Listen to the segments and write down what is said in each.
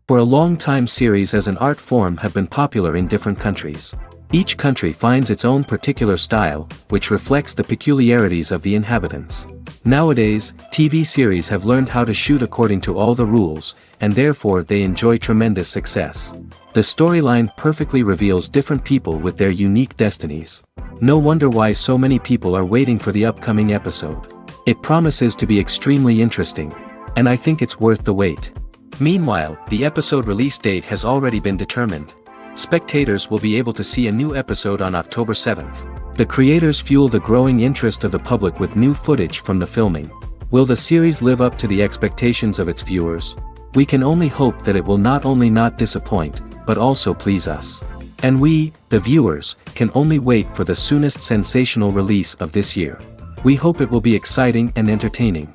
For a long time, series as an art form have been popular in different countries. Each country finds its own particular style, which reflects the peculiarities of the inhabitants. Nowadays, TV series have learned how to shoot according to all the rules, and therefore they enjoy tremendous success. The storyline perfectly reveals different people with their unique destinies. No wonder why so many people are waiting for the upcoming episode. It promises to be extremely interesting, and I think it's worth the wait. Meanwhile, the episode release date has already been determined. Spectators will be able to see a new episode on October 7th. The creators fuel the growing interest of the public with new footage from the filming. Will the series live up to the expectations of its viewers? We can only hope that it will not only not disappoint, but also please us. And we, the viewers, can only wait for the soonest sensational release of this year. We hope it will be exciting and entertaining.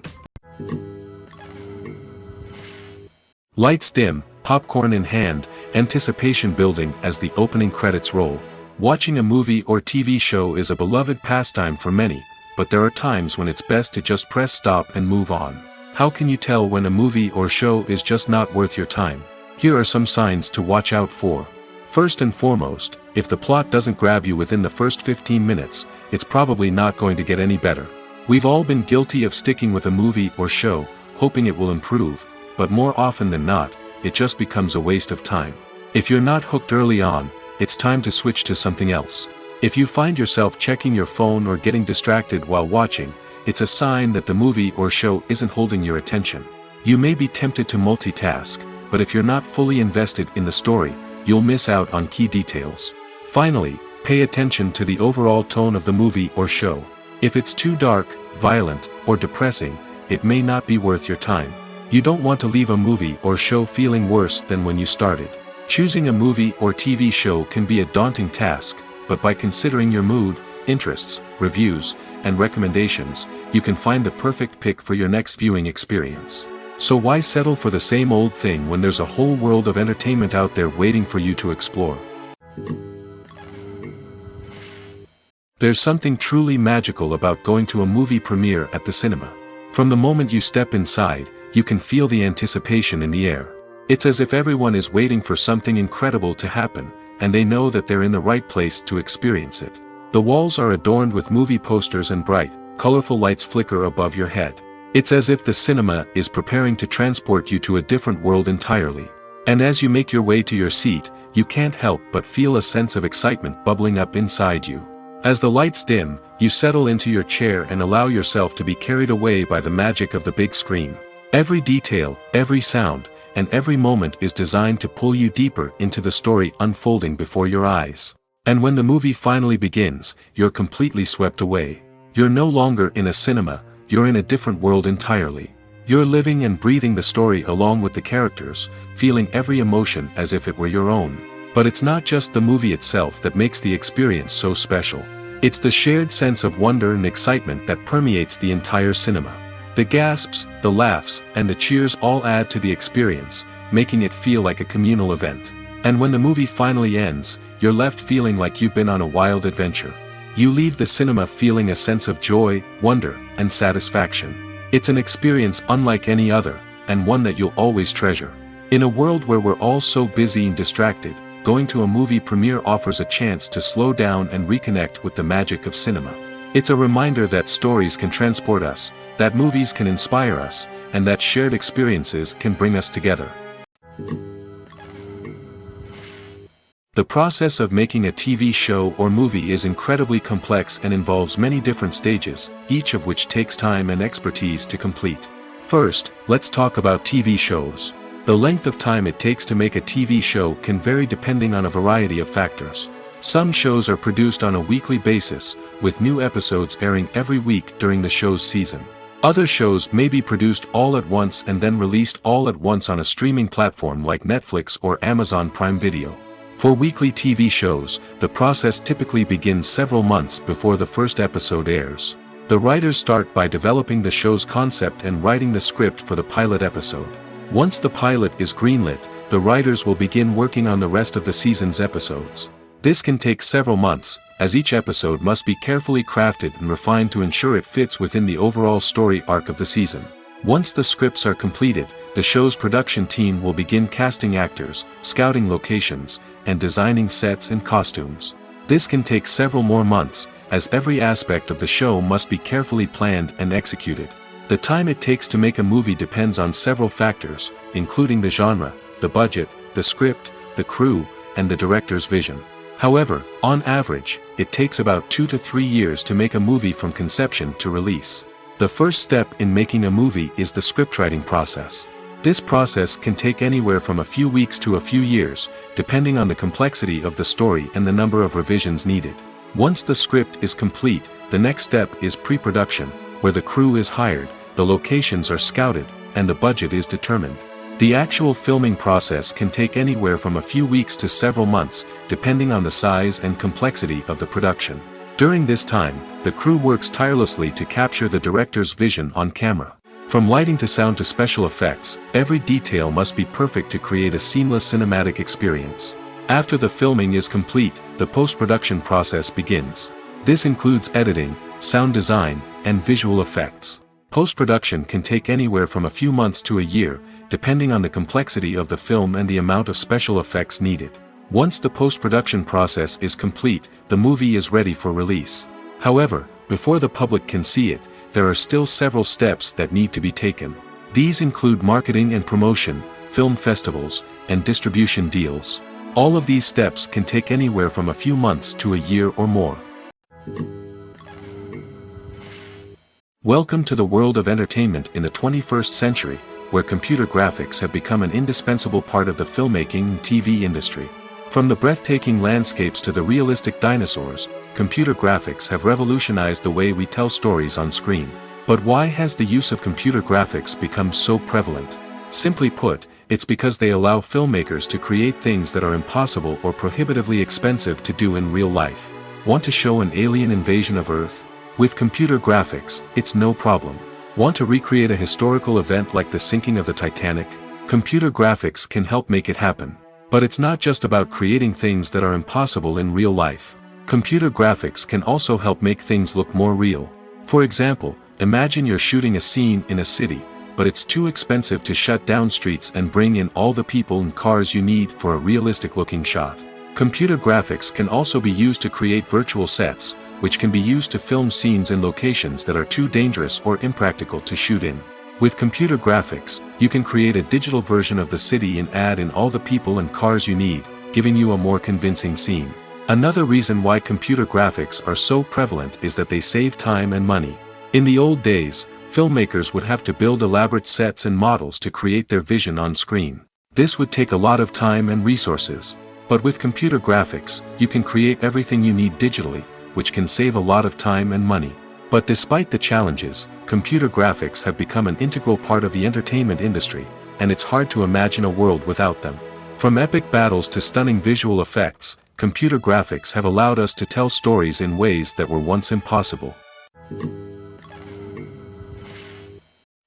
Lights dim, popcorn in hand, anticipation building as the opening credits roll. Watching a movie or TV show is a beloved pastime for many, but there are times when it's best to just press stop and move on. How can you tell when a movie or show is just not worth your time? Here are some signs to watch out for. First and foremost, if the plot doesn't grab you within the first 15 minutes, it's probably not going to get any better. We've all been guilty of sticking with a movie or show, hoping it will improve, but more often than not, it just becomes a waste of time. If you're not hooked early on, it's time to switch to something else. If you find yourself checking your phone or getting distracted while watching, it's a sign that the movie or show isn't holding your attention. You may be tempted to multitask, but if you're not fully invested in the story, you'll miss out on key details. Finally, pay attention to the overall tone of the movie or show. If it's too dark, violent, or depressing, it may not be worth your time. You don't want to leave a movie or show feeling worse than when you started. Choosing a movie or TV show can be a daunting task, but by considering your mood, interests, reviews, and recommendations, you can find the perfect pick for your next viewing experience. So why settle for the same old thing when there's a whole world of entertainment out there waiting for you to explore? There's something truly magical about going to a movie premiere at the cinema. From the moment you step inside, you can feel the anticipation in the air. It's as if everyone is waiting for something incredible to happen, and they know that they're in the right place to experience it. The walls are adorned with movie posters and bright, colorful lights flicker above your head. It's as if the cinema is preparing to transport you to a different world entirely. And as you make your way to your seat, you can't help but feel a sense of excitement bubbling up inside you. As the lights dim, you settle into your chair and allow yourself to be carried away by the magic of the big screen. Every detail, every sound, and every moment is designed to pull you deeper into the story unfolding before your eyes. And when the movie finally begins, you're completely swept away. You're no longer in a cinema, you're in a different world entirely. You're living and breathing the story along with the characters, feeling every emotion as if it were your own. But it's not just the movie itself that makes the experience so special. It's the shared sense of wonder and excitement that permeates the entire cinema. The gasps, the laughs, and the cheers all add to the experience, making it feel like a communal event. And when the movie finally ends, you're left feeling like you've been on a wild adventure. You leave the cinema feeling a sense of joy, wonder, and satisfaction. It's an experience unlike any other, and one that you'll always treasure. In a world where we're all so busy and distracted, going to a movie premiere offers a chance to slow down and reconnect with the magic of cinema. It's a reminder that stories can transport us, that movies can inspire us, and that shared experiences can bring us together. The process of making a TV show or movie is incredibly complex and involves many different stages, each of which takes time and expertise to complete. First, let's talk about TV shows. The length of time it takes to make a TV show can vary depending on a variety of factors. Some shows are produced on a weekly basis, with new episodes airing every week during the show's season. Other shows may be produced all at once and then released all at once on a streaming platform like Netflix or Amazon Prime Video. For weekly TV shows, the process typically begins several months before the first episode airs. The writers start by developing the show's concept and writing the script for the pilot episode. Once the pilot is greenlit, the writers will begin working on the rest of the season's episodes. This can take several months, as each episode must be carefully crafted and refined to ensure it fits within the overall story arc of the season. Once the scripts are completed, the show's production team will begin casting actors, scouting locations, and designing sets and costumes. This can take several more months, as every aspect of the show must be carefully planned and executed. The time it takes to make a movie depends on several factors, including the genre, the budget, the script, the crew, and the director's vision. However, on average, it takes about 2 to 3 years to make a movie from conception to release. The first step in making a movie is the scriptwriting process. This process can take anywhere from a few weeks to a few years, depending on the complexity of the story and the number of revisions needed. Once the script is complete, the next step is pre-production, where the crew is hired, the locations are scouted, and the budget is determined. The actual filming process can take anywhere from a few weeks to several months, depending on the size and complexity of the production. During this time, the crew works tirelessly to capture the director's vision on camera. From lighting to sound to special effects, every detail must be perfect to create a seamless cinematic experience. After the filming is complete, the post-production process begins. This includes editing, sound design, and visual effects. Post-production can take anywhere from a few months to a year, depending on the complexity of the film and the amount of special effects needed. Once the post-production process is complete, the movie is ready for release. However, before the public can see it, there are still several steps that need to be taken. These include marketing and promotion, film festivals, and distribution deals. All of these steps can take anywhere from a few months to a year or more. Welcome to the world of entertainment in the 21st century, where computer graphics have become an indispensable part of the filmmaking and TV industry. From the breathtaking landscapes to the realistic dinosaurs, computer graphics have revolutionized the way we tell stories on screen. But why has the use of computer graphics become so prevalent? Simply put, it's because they allow filmmakers to create things that are impossible or prohibitively expensive to do in real life. Want to show an alien invasion of Earth? With computer graphics, it's no problem. Want to recreate a historical event like the sinking of the Titanic? Computer graphics can help make it happen. But it's not just about creating things that are impossible in real life. Computer graphics can also help make things look more real. For example, imagine you're shooting a scene in a city, but it's too expensive to shut down streets and bring in all the people and cars you need for a realistic-looking shot. Computer graphics can also be used to create virtual sets, which can be used to film scenes in locations that are too dangerous or impractical to shoot in. With computer graphics, you can create a digital version of the city and add in all the people and cars you need, giving you a more convincing scene. Another reason why computer graphics are so prevalent is that they save time and money. In the old days, filmmakers would have to build elaborate sets and models to create their vision on screen. This would take a lot of time and resources. But with computer graphics, you can create everything you need digitally, which can save a lot of time and money. But despite the challenges, computer graphics have become an integral part of the entertainment industry, and it's hard to imagine a world without them. From epic battles to stunning visual effects, computer graphics have allowed us to tell stories in ways that were once impossible.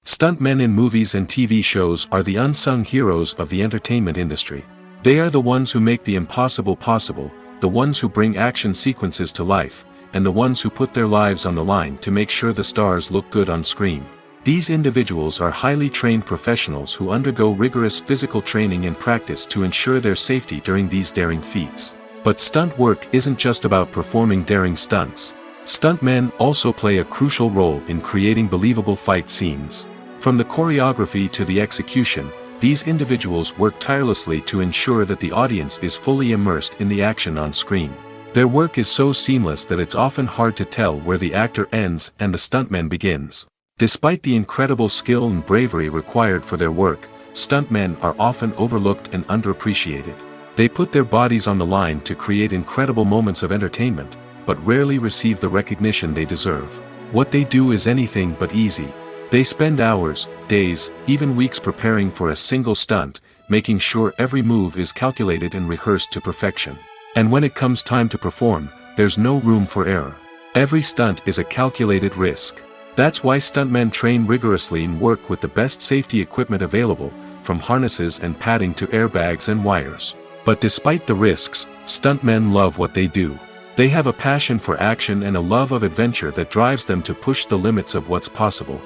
Stuntmen in movies and TV shows are the unsung heroes of the entertainment industry. They are the ones who make the impossible possible, the ones who bring action sequences to life, and the ones who put their lives on the line to make sure the stars look good on screen. These individuals are highly trained professionals who undergo rigorous physical training and practice to ensure their safety during these daring feats. But stunt work isn't just about performing daring stunts. Stuntmen also play a crucial role in creating believable fight scenes. From the choreography to the execution, these individuals work tirelessly to ensure that the audience is fully immersed in the action on screen. Their work is so seamless that it's often hard to tell where the actor ends and the stuntman begins. Despite the incredible skill and bravery required for their work, stuntmen are often overlooked and underappreciated. They put their bodies on the line to create incredible moments of entertainment, but rarely receive the recognition they deserve. What they do is anything but easy. They spend hours, days, even weeks preparing for a single stunt, making sure every move is calculated and rehearsed to perfection. And when it comes time to perform, there's no room for error. Every stunt is a calculated risk. That's why stuntmen train rigorously and work with the best safety equipment available, from harnesses and padding to airbags and wires. But despite the risks, stuntmen love what they do. They have a passion for action and a love of adventure that drives them to push the limits of what's possible.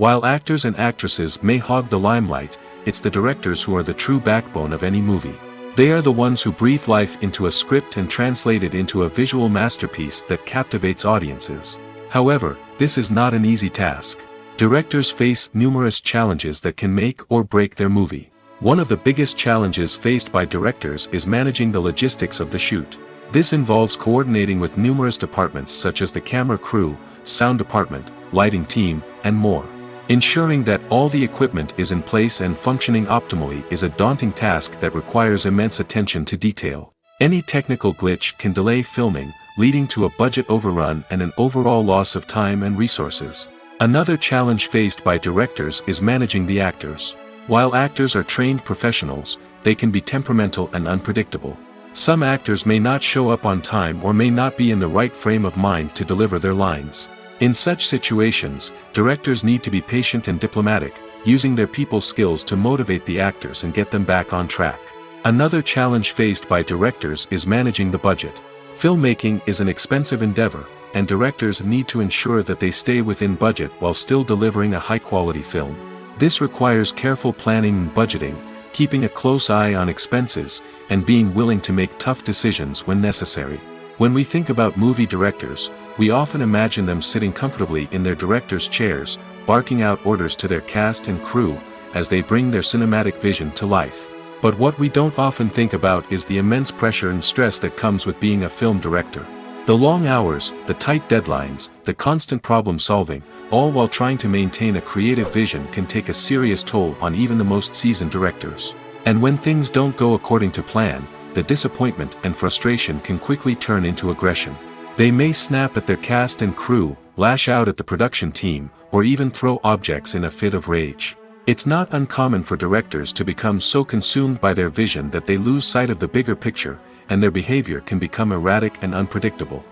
While actors and actresses may hog the limelight, it's the directors who are the true backbone of any movie. They are the ones who breathe life into a script and translate it into a visual masterpiece that captivates audiences. However, this is not an easy task. Directors face numerous challenges that can make or break their movie. One of the biggest challenges faced by directors is managing the logistics of the shoot. This involves coordinating with numerous departments such as the camera crew, sound department, lighting team, and more. Ensuring that all the equipment is in place and functioning optimally is a daunting task that requires immense attention to detail. Any technical glitch can delay filming, leading to a budget overrun and an overall loss of time and resources. Another challenge faced by directors is managing the actors. While actors are trained professionals, they can be temperamental and unpredictable. Some actors may not show up on time or may not be in the right frame of mind to deliver their lines. In such situations, directors need to be patient and diplomatic, using their people skills to motivate the actors and get them back on track. Another challenge faced by directors is managing the budget. Filmmaking is an expensive endeavor, and directors need to ensure that they stay within budget while still delivering a high-quality film. This requires careful planning and budgeting, keeping a close eye on expenses, and being willing to make tough decisions when necessary. When we think about movie directors, we often imagine them sitting comfortably in their director's chairs, barking out orders to their cast and crew, as they bring their cinematic vision to life. But what we don't often think about is the immense pressure and stress that comes with being a film director. The long hours, the tight deadlines, the constant problem solving, all while trying to maintain a creative vision can take a serious toll on even the most seasoned directors. And when things don't go according to plan, the disappointment and frustration can quickly turn into aggression. They may snap at their cast and crew, lash out at the production team, or even throw objects in a fit of rage. It's not uncommon for directors to become so consumed by their vision that they lose sight of the bigger picture, and their behavior can become erratic and unpredictable.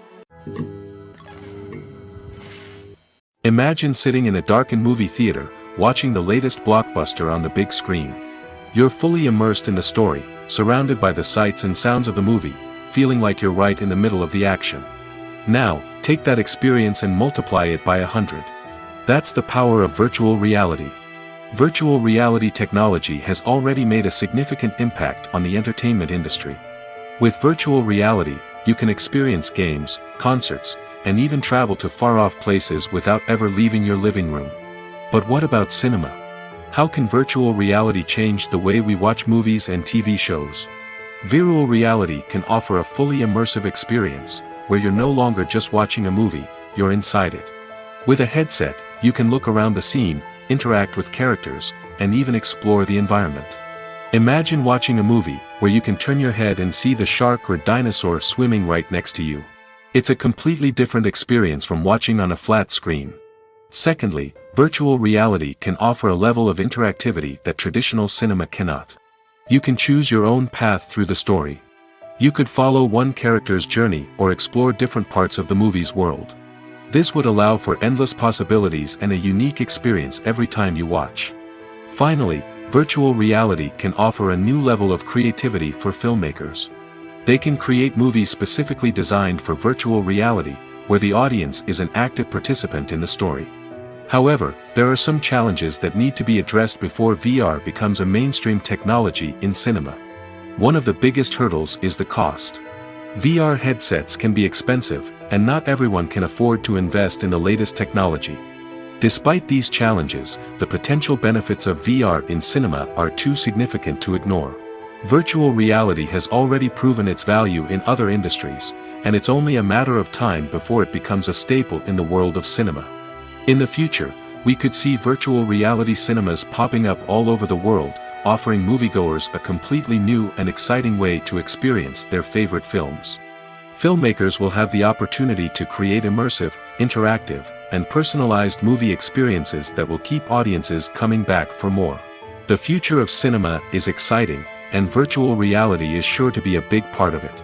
Imagine sitting in a darkened movie theater, watching the latest blockbuster on the big screen. You're fully immersed in the story, surrounded by the sights and sounds of the movie, feeling like you're right in the middle of the action. Now, take that experience and multiply it by 100. That's the power of virtual reality. Virtual reality technology has already made a significant impact on the entertainment industry. With virtual reality, you can experience games, concerts, and even travel to far-off places without ever leaving your living room. But what about cinema? How can virtual reality change the way we watch movies and TV shows? Virtual reality can offer a fully immersive experience, where you're no longer just watching a movie, you're inside it. With a headset, you can look around the scene, interact with characters, and even explore the environment. Imagine watching a movie, where you can turn your head and see the shark or dinosaur swimming right next to you. It's a completely different experience from watching on a flat screen. Secondly, virtual reality can offer a level of interactivity that traditional cinema cannot. You can choose your own path through the story. You could follow one character's journey or explore different parts of the movie's world. This would allow for endless possibilities and a unique experience every time you watch. Finally, virtual reality can offer a new level of creativity for filmmakers. They can create movies specifically designed for virtual reality, where the audience is an active participant in the story. However, there are some challenges that need to be addressed before VR becomes a mainstream technology in cinema. One of the biggest hurdles is the cost. VR headsets can be expensive, and not everyone can afford to invest in the latest technology. Despite these challenges, the potential benefits of VR in cinema are too significant to ignore. Virtual reality has already proven its value in other industries, and it's only a matter of time before it becomes a staple in the world of cinema. In the future, we could see virtual reality cinemas popping up all over the world, offering moviegoers a completely new and exciting way to experience their favorite films. Filmmakers will have the opportunity to create immersive, interactive, and personalized movie experiences that will keep audiences coming back for more. The future of cinema is exciting, and virtual reality is sure to be a big part of it.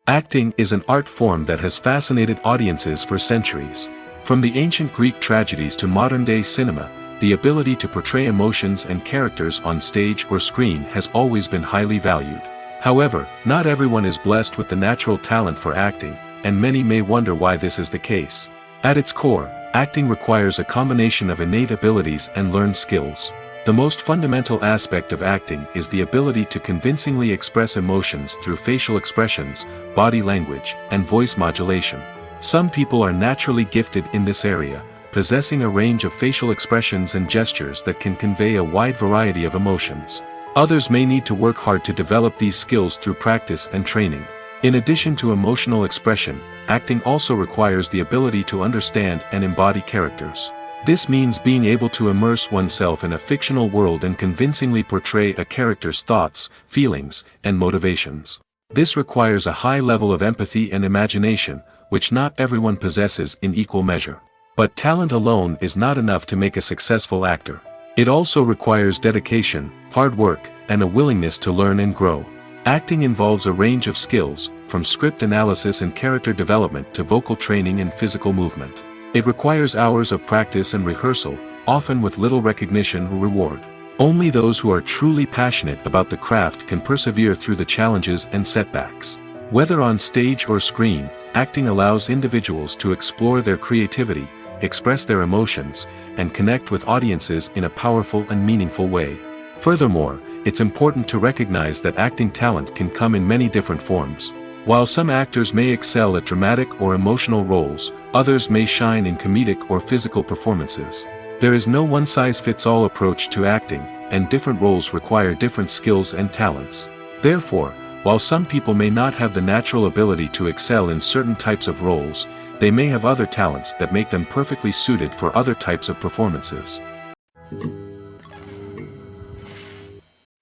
Acting is an art form that has fascinated audiences for centuries. From the ancient Greek tragedies to modern-day cinema, the ability to portray emotions and characters on stage or screen has always been highly valued. However, not everyone is blessed with the natural talent for acting, and many may wonder why this is the case. At its core, acting requires a combination of innate abilities and learned skills. The most fundamental aspect of acting is the ability to convincingly express emotions through facial expressions, body language, and voice modulation. Some people are naturally gifted in this area, possessing a range of facial expressions and gestures that can convey a wide variety of emotions. Others may need to work hard to develop these skills through practice and training. In addition to emotional expression, acting also requires the ability to understand and embody characters. This means being able to immerse oneself in a fictional world and convincingly portray a character's thoughts, feelings, and motivations. This requires a high level of empathy and imagination, which not everyone possesses in equal measure. But talent alone is not enough to make a successful actor. It also requires dedication, hard work, and a willingness to learn and grow. Acting involves a range of skills, from script analysis and character development to vocal training and physical movement. It requires hours of practice and rehearsal, often with little recognition or reward. Only those who are truly passionate about the craft can persevere through the challenges and setbacks. Whether on stage or screen, acting allows individuals to explore their creativity, express their emotions, and connect with audiences in a powerful and meaningful way. Furthermore, it's important to recognize that acting talent can come in many different forms. While some actors may excel at dramatic or emotional roles, others may shine in comedic or physical performances. There is no one-size-fits-all approach to acting, and different roles require different skills and talents. Therefore, while some people may not have the natural ability to excel in certain types of roles, they may have other talents that make them perfectly suited for other types of performances.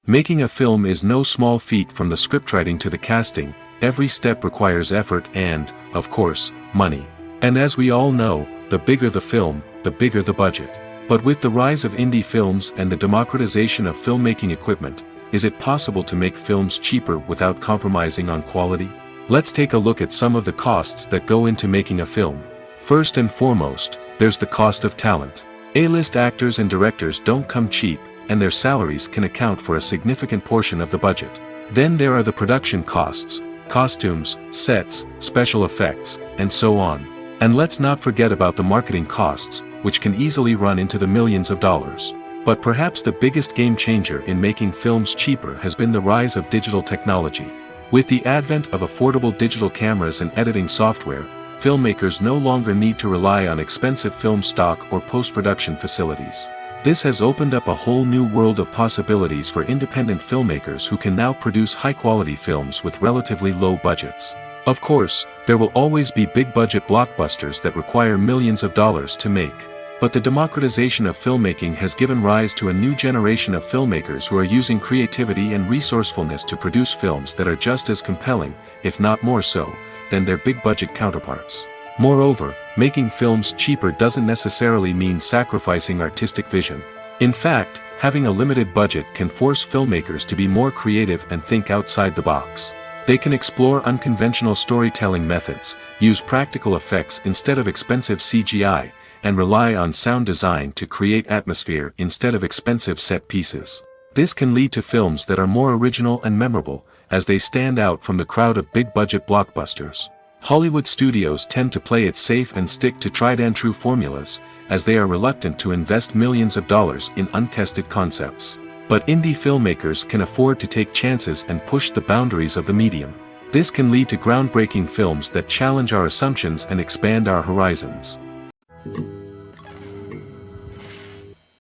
Making a film is no small feat. From the scriptwriting to the casting, every step requires effort and, of course, money. And as we all know, the bigger the film, the bigger the budget. But with the rise of indie films and the democratization of filmmaking equipment, is it possible to make films cheaper without compromising on quality? Let's take a look at some of the costs that go into making a film. First and foremost, there's the cost of talent. A-list actors and directors don't come cheap, and their salaries can account for a significant portion of the budget. Then there are the production costs, costumes, sets, special effects, and so on. And let's not forget about the marketing costs, which can easily run into the millions of dollars. But perhaps the biggest game changer in making films cheaper has been the rise of digital technology. With the advent of affordable digital cameras and editing software, filmmakers no longer need to rely on expensive film stock or post-production facilities. This has opened up a whole new world of possibilities for independent filmmakers who can now produce high-quality films with relatively low budgets. Of course, there will always be big-budget blockbusters that require millions of dollars to make. But the democratization of filmmaking has given rise to a new generation of filmmakers who are using creativity and resourcefulness to produce films that are just as compelling, if not more so, than their big-budget counterparts. Moreover, making films cheaper doesn't necessarily mean sacrificing artistic vision. In fact, having a limited budget can force filmmakers to be more creative and think outside the box. They can explore unconventional storytelling methods, use practical effects instead of expensive CGI, and rely on sound design to create atmosphere instead of expensive set pieces. This can lead to films that are more original and memorable, as they stand out from the crowd of big-budget blockbusters. Hollywood studios tend to play it safe and stick to tried-and-true formulas, as they are reluctant to invest millions of dollars in untested concepts. But indie filmmakers can afford to take chances and push the boundaries of the medium. This can lead to groundbreaking films that challenge our assumptions and expand our horizons.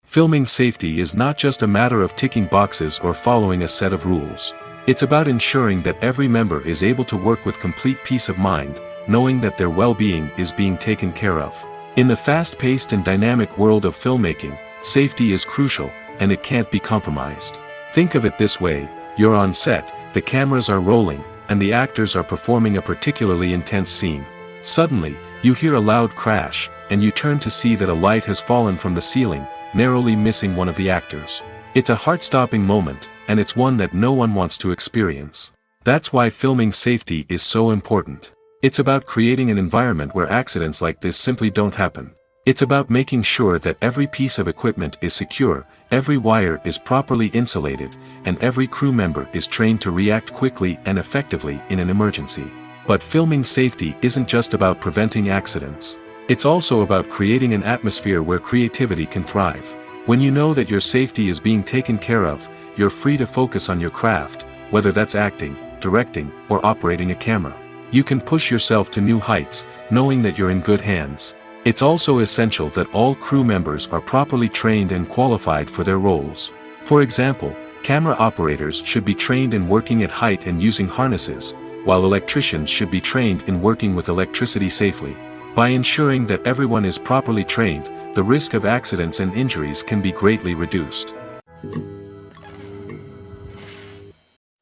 Filming safety is not just a matter of ticking boxes or following a set of rules. It's about ensuring that every member is able to work with complete peace of mind, knowing that their well-being is being taken care of. In the fast-paced and dynamic world of filmmaking, safety is crucial, and it can't be compromised. Think of it this way: you're on set, the cameras are rolling, and the actors are performing a particularly intense scene. Suddenly, you hear a loud crash, and you turn to see that a light has fallen from the ceiling, narrowly missing one of the actors. It's a heart-stopping moment, and it's one that no one wants to experience. That's why filming safety is so important. It's about creating an environment where accidents like this simply don't happen. It's about making sure that every piece of equipment is secure, every wire is properly insulated, and every crew member is trained to react quickly and effectively in an emergency. But filming safety isn't just about preventing accidents. It's also about creating an atmosphere where creativity can thrive. When you know that your safety is being taken care of, you're free to focus on your craft, whether that's acting, directing, or operating a camera. You can push yourself to new heights, knowing that you're in good hands. It's also essential that all crew members are properly trained and qualified for their roles. For example, camera operators should be trained in working at height and using harnesses, while electricians should be trained in working with electricity safely. By ensuring that everyone is properly trained, the risk of accidents and injuries can be greatly reduced.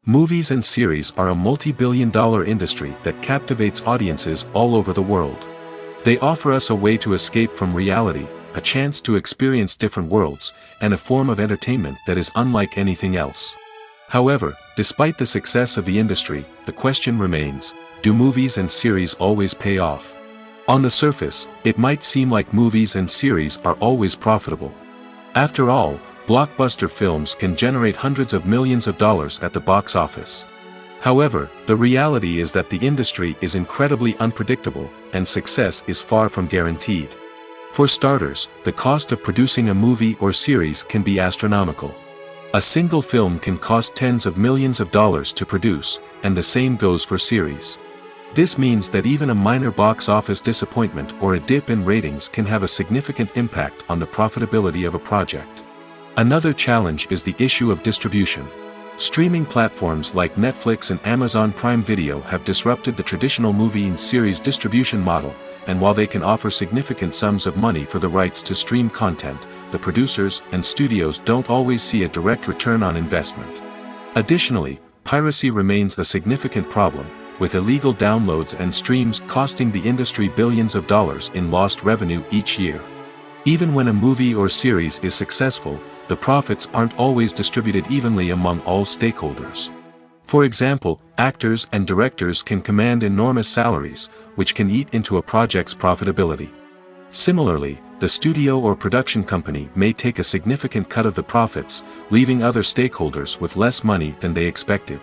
Movies and series are a multi-billion-dollar industry that captivates audiences all over the world. They offer us a way to escape from reality, a chance to experience different worlds, and a form of entertainment that is unlike anything else. However, despite the success of the industry, the question remains, do movies and series always pay off? On the surface, it might seem like movies and series are always profitable. After all, blockbuster films can generate hundreds of millions of dollars at the box office. However, the reality is that the industry is incredibly unpredictable, and success is far from guaranteed. For starters, the cost of producing a movie or series can be astronomical. A single film can cost tens of millions of dollars to produce, and the same goes for series. This means that even a minor box office disappointment or a dip in ratings can have a significant impact on the profitability of a project. Another challenge is the issue of distribution. Streaming platforms like Netflix and Amazon Prime Video have disrupted the traditional movie and series distribution model, and while they can offer significant sums of money for the rights to stream content, the producers and studios don't always see a direct return on investment. Additionally, piracy remains a significant problem, with illegal downloads and streams costing the industry billions of dollars in lost revenue each year. Even when a movie or series is successful, the profits aren't always distributed evenly among all stakeholders. For example, actors and directors can command enormous salaries, which can eat into a project's profitability. Similarly, the studio or production company may take a significant cut of the profits, leaving other stakeholders with less money than they expected.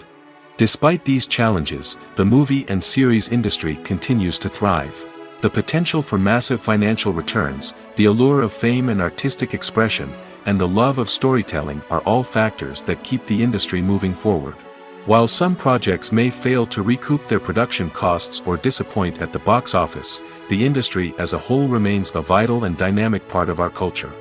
Despite these challenges, the movie and series industry continues to thrive. The potential for massive financial returns, the allure of fame and artistic expression, and the love of storytelling are all factors that keep the industry moving forward. While some projects may fail to recoup their production costs or disappoint at the box office, the industry as a whole remains a vital and dynamic part of our culture.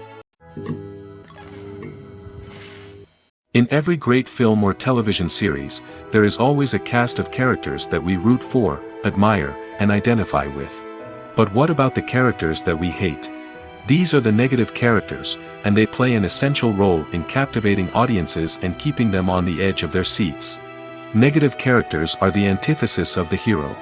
In every great film or television series, there is always a cast of characters that we root for, admire, and identify with. But what about the characters that we hate? These are the negative characters, and they play an essential role in captivating audiences and keeping them on the edge of their seats. Negative characters are the antithesis of the hero.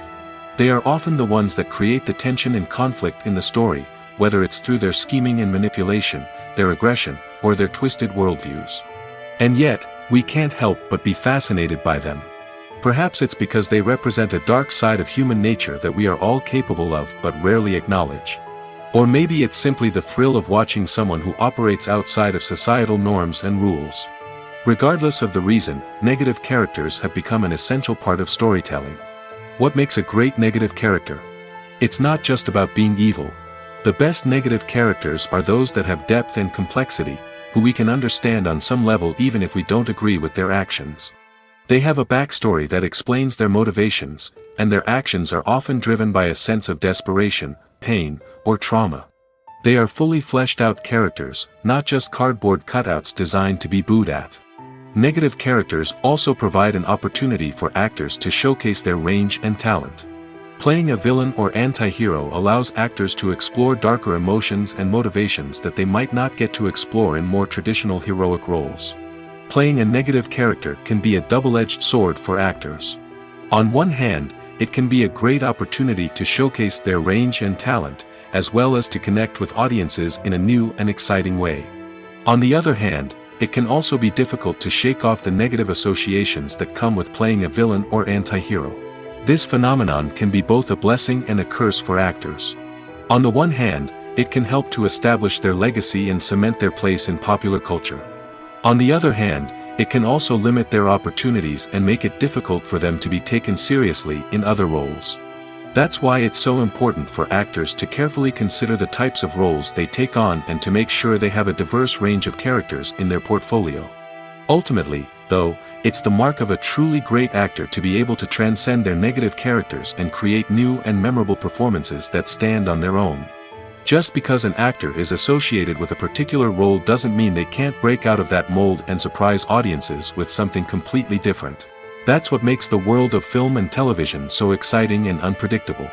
They are often the ones that create the tension and conflict in the story, whether it's through their scheming and manipulation, their aggression, or their twisted worldviews. And yet, we can't help but be fascinated by them. Perhaps it's because they represent a dark side of human nature that we are all capable of but rarely acknowledge. Or maybe it's simply the thrill of watching someone who operates outside of societal norms and rules. Regardless of the reason, negative characters have become an essential part of storytelling. What makes a great negative character? It's not just about being evil. The best negative characters are those that have depth and complexity, who we can understand on some level even if we don't agree with their actions. They have a backstory that explains their motivations, and their actions are often driven by a sense of desperation, pain, or trauma. They are fully fleshed out characters, not just cardboard cutouts designed to be booed at. Negative characters also provide an opportunity for actors to showcase their range and talent. Playing a villain or anti-hero allows actors to explore darker emotions and motivations that they might not get to explore in more traditional heroic roles. Playing a negative character can be a double-edged sword for actors. On one hand, it can be a great opportunity to showcase their range and talent, as well as to connect with audiences in a new and exciting way. On the other hand, it can also be difficult to shake off the negative associations that come with playing a villain or anti-hero. This phenomenon can be both a blessing and a curse for actors. On the one hand, it can help to establish their legacy and cement their place in popular culture. On the other hand, it can also limit their opportunities and make it difficult for them to be taken seriously in other roles. That's why it's so important for actors to carefully consider the types of roles they take on and to make sure they have a diverse range of characters in their portfolio. Ultimately, though, it's the mark of a truly great actor to be able to transcend their negative characters and create new and memorable performances that stand on their own. Just because an actor is associated with a particular role doesn't mean they can't break out of that mold and surprise audiences with something completely different. That's what makes the world of film and television so exciting and unpredictable.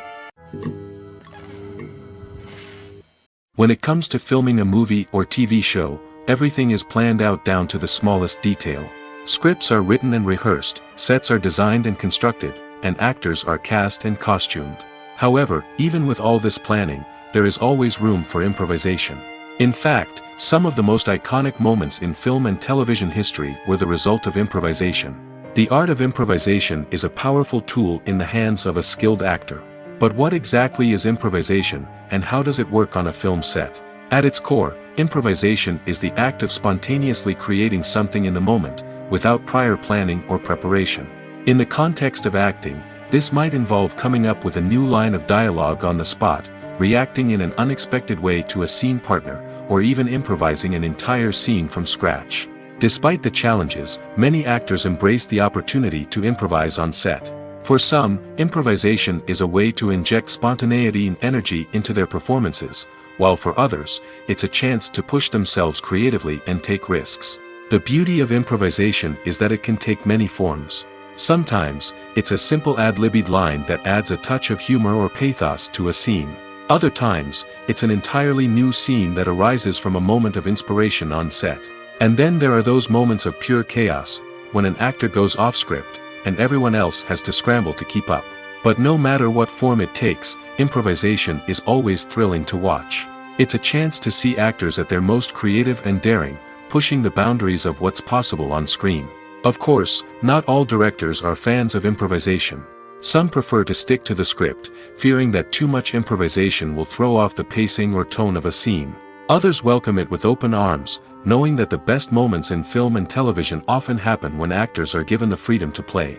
When it comes to filming a movie or TV show, everything is planned out down to the smallest detail. Scripts are written and rehearsed, sets are designed and constructed, and actors are cast and costumed. However, even with all this planning, there is always room for improvisation. In fact, some of the most iconic moments in film and television history were the result of improvisation. The art of improvisation is a powerful tool in the hands of a skilled actor. But what exactly is improvisation, and how does it work on a film set? At its core, improvisation is the act of spontaneously creating something in the moment, without prior planning or preparation. In the context of acting, this might involve coming up with a new line of dialogue on the spot, reacting in an unexpected way to a scene partner, or even improvising an entire scene from scratch. Despite the challenges, many actors embrace the opportunity to improvise on set. For some, improvisation is a way to inject spontaneity and energy into their performances, while for others, it's a chance to push themselves creatively and take risks. The beauty of improvisation is that it can take many forms. Sometimes, it's a simple ad-libbed line that adds a touch of humor or pathos to a scene. Other times, it's an entirely new scene that arises from a moment of inspiration on set. And then there are those moments of pure chaos, when an actor goes off script, and everyone else has to scramble to keep up. But no matter what form it takes, improvisation is always thrilling to watch. It's a chance to see actors at their most creative and daring, pushing the boundaries of what's possible on screen. Of course, not all directors are fans of improvisation. Some prefer to stick to the script, fearing that too much improvisation will throw off the pacing or tone of a scene. Others welcome it with open arms, knowing that the best moments in film and television often happen when actors are given the freedom to play.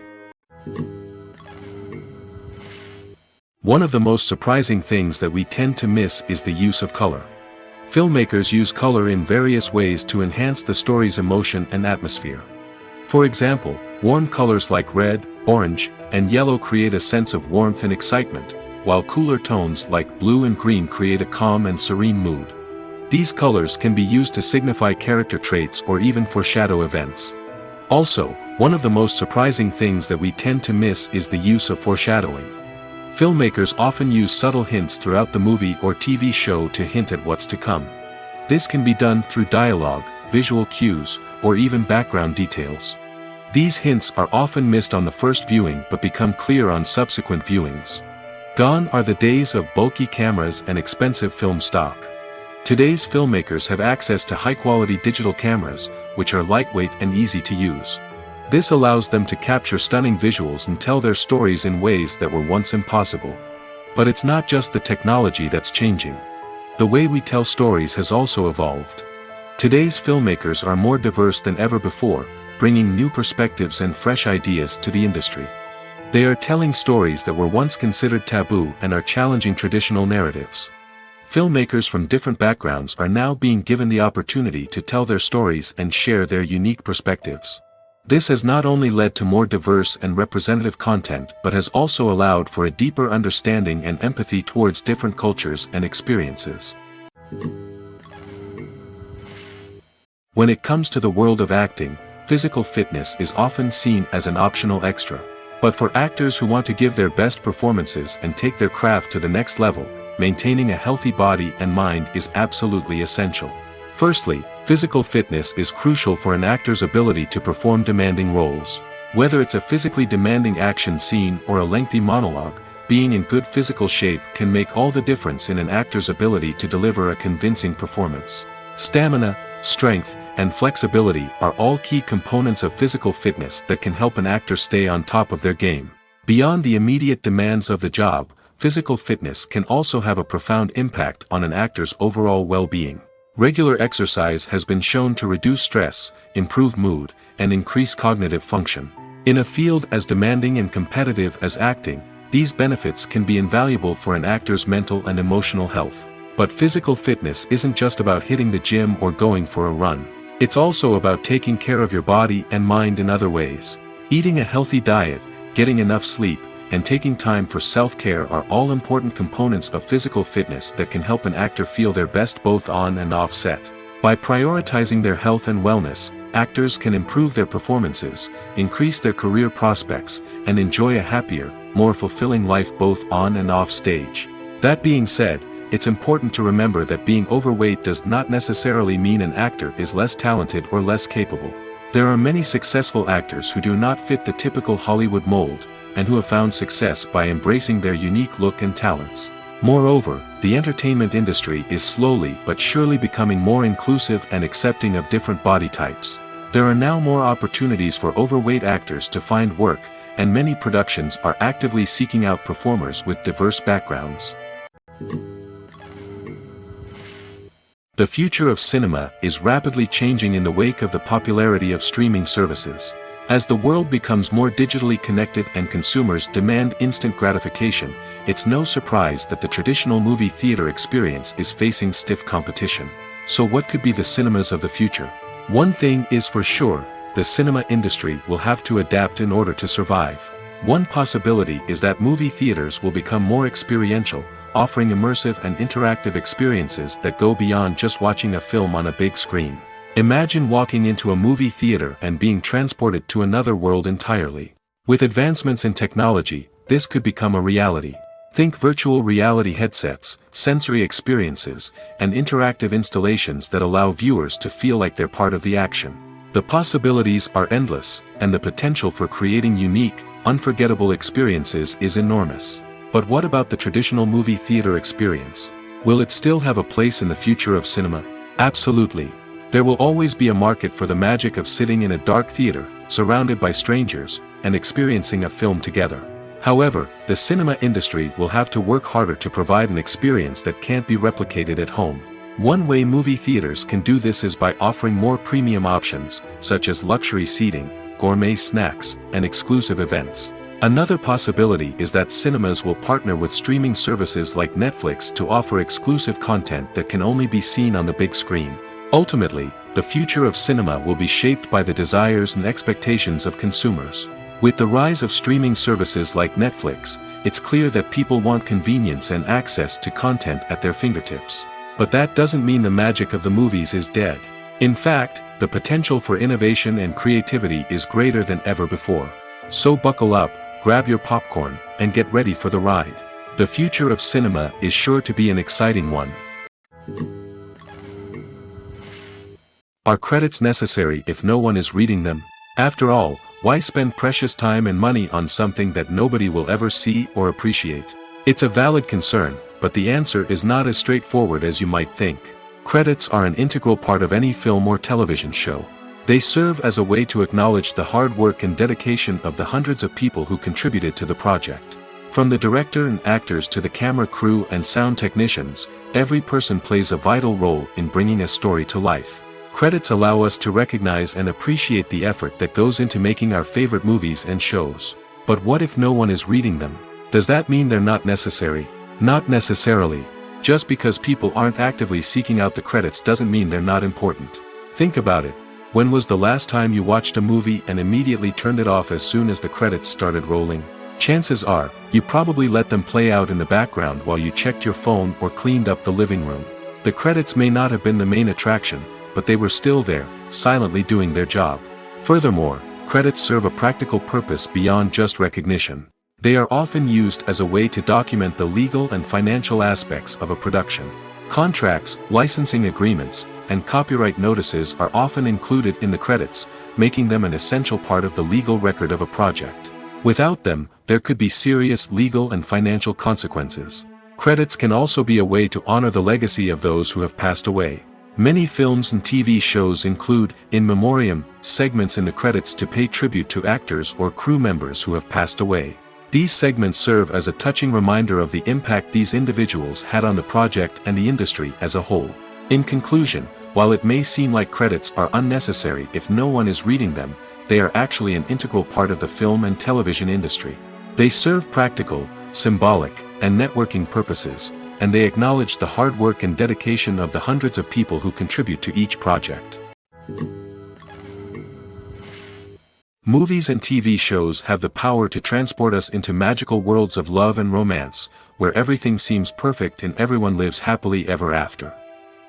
One of the most surprising things that we tend to miss is the use of color. Filmmakers use color in various ways to enhance the story's emotion and atmosphere. For example, warm colors like red, orange, and yellow create a sense of warmth and excitement, while cooler tones like blue and green create a calm and serene mood. These colors can be used to signify character traits or even foreshadow events. Also, one of the most surprising things that we tend to miss is the use of foreshadowing. Filmmakers often use subtle hints throughout the movie or TV show to hint at what's to come. This can be done through dialogue, visual cues, or even background details. These hints are often missed on the first viewing but become clear on subsequent viewings. Gone are the days of bulky cameras and expensive film stock. Today's filmmakers have access to high-quality digital cameras, which are lightweight and easy to use. This allows them to capture stunning visuals and tell their stories in ways that were once impossible. But it's not just the technology that's changing. The way we tell stories has also evolved. Today's filmmakers are more diverse than ever before, bringing new perspectives and fresh ideas to the industry. They are telling stories that were once considered taboo and are challenging traditional narratives. Filmmakers from different backgrounds are now being given the opportunity to tell their stories and share their unique perspectives. This has not only led to more diverse and representative content but has also allowed for a deeper understanding and empathy towards different cultures and experiences. When it comes to the world of acting, physical fitness is often seen as an optional extra. But for actors who want to give their best performances and take their craft to the next level, maintaining a healthy body and mind is absolutely essential. Firstly, physical fitness is crucial for an actor's ability to perform demanding roles. Whether it's a physically demanding action scene or a lengthy monologue, being in good physical shape can make all the difference in an actor's ability to deliver a convincing performance. Stamina, strength, and flexibility are all key components of physical fitness that can help an actor stay on top of their game. Beyond the immediate demands of the job, physical fitness can also have a profound impact on an actor's overall well-being. Regular exercise has been shown to reduce stress, improve mood, and increase cognitive function. In a field as demanding and competitive as acting, These benefits can be invaluable for an actor's mental and emotional health. But physical fitness isn't just about hitting the gym or going for a run. It's also about taking care of your body and mind in other ways. Eating a healthy diet, getting enough sleep, and taking time for self-care are all important components of physical fitness that can help an actor feel their best both on and off set. By prioritizing their health and wellness, actors can improve their performances, increase their career prospects, and enjoy a happier, more fulfilling life both on and off stage. That being said, it's important to remember that being overweight does not necessarily mean an actor is less talented or less capable. There are many successful actors who do not fit the typical Hollywood mold, and who have found success by embracing their unique look and talents. Moreover, the entertainment industry is slowly but surely becoming more inclusive and accepting of different body types. There are now more opportunities for overweight actors to find work, and many productions are actively seeking out performers with diverse backgrounds. The future of cinema is rapidly changing in the wake of the popularity of streaming services. As the world becomes more digitally connected and consumers demand instant gratification, it's no surprise that the traditional movie theater experience is facing stiff competition. So what could be the cinemas of the future? One thing is for sure, the cinema industry will have to adapt in order to survive. One possibility is that movie theaters will become more experiential, offering immersive and interactive experiences that go beyond just watching a film on a big screen. Imagine walking into a movie theater and being transported to another world entirely. With advancements in technology, this could become a reality. Think virtual reality headsets, sensory experiences, and interactive installations that allow viewers to feel like they're part of the action. The possibilities are endless, and the potential for creating unique, unforgettable experiences is enormous. But what about the traditional movie theater experience? Will it still have a place in the future of cinema? Absolutely. There will always be a market for the magic of sitting in a dark theater, surrounded by strangers, and experiencing a film together. However, the cinema industry will have to work harder to provide an experience that can't be replicated at home. One way movie theaters can do this is by offering more premium options, such as luxury seating, gourmet snacks, and exclusive events. Another possibility is that cinemas will partner with streaming services like Netflix to offer exclusive content that can only be seen on the big screen. Ultimately, the future of cinema will be shaped by the desires and expectations of consumers. With the rise of streaming services like Netflix, it's clear that people want convenience and access to content at their fingertips. But that doesn't mean the magic of the movies is dead. In fact, the potential for innovation and creativity is greater than ever before. So buckle up, grab your popcorn, and get ready for the ride. The future of cinema is sure to be an exciting one. Are credits necessary if no one is reading them? After all, why spend precious time and money on something that nobody will ever see or appreciate? It's a valid concern, but the answer is not as straightforward as you might think. Credits are an integral part of any film or television show. They serve as a way to acknowledge the hard work and dedication of the hundreds of people who contributed to the project. From the director and actors to the camera crew and sound technicians, every person plays a vital role in bringing a story to life. Credits allow us to recognize and appreciate the effort that goes into making our favorite movies and shows. But what if no one is reading them? Does that mean they're not necessary? Not necessarily. Just because people aren't actively seeking out the credits doesn't mean they're not important. Think about it. When was the last time you watched a movie and immediately turned it off as soon as the credits started rolling? Chances are, you probably let them play out in the background while you checked your phone or cleaned up the living room. The credits may not have been the main attraction, but they were still there, silently doing their job. Furthermore, credits serve a practical purpose beyond just recognition. They are often used as a way to document the legal and financial aspects of a production. Contracts, licensing agreements, and copyright notices are often included in the credits, making them an essential part of the legal record of a project. Without them, there could be serious legal and financial consequences. Credits can also be a way to honor the legacy of those who have passed away. Many films and TV shows include, in memoriam, segments in the credits to pay tribute to actors or crew members who have passed away. These segments serve as a touching reminder of the impact these individuals had on the project and the industry as a whole. In conclusion, while it may seem like credits are unnecessary if no one is reading them, they are actually an integral part of the film and television industry. They serve practical, symbolic, and networking purposes, and they acknowledge the hard work and dedication of the hundreds of people who contribute to each project. Movies and TV shows have the power to transport us into magical worlds of love and romance, where everything seems perfect and everyone lives happily ever after.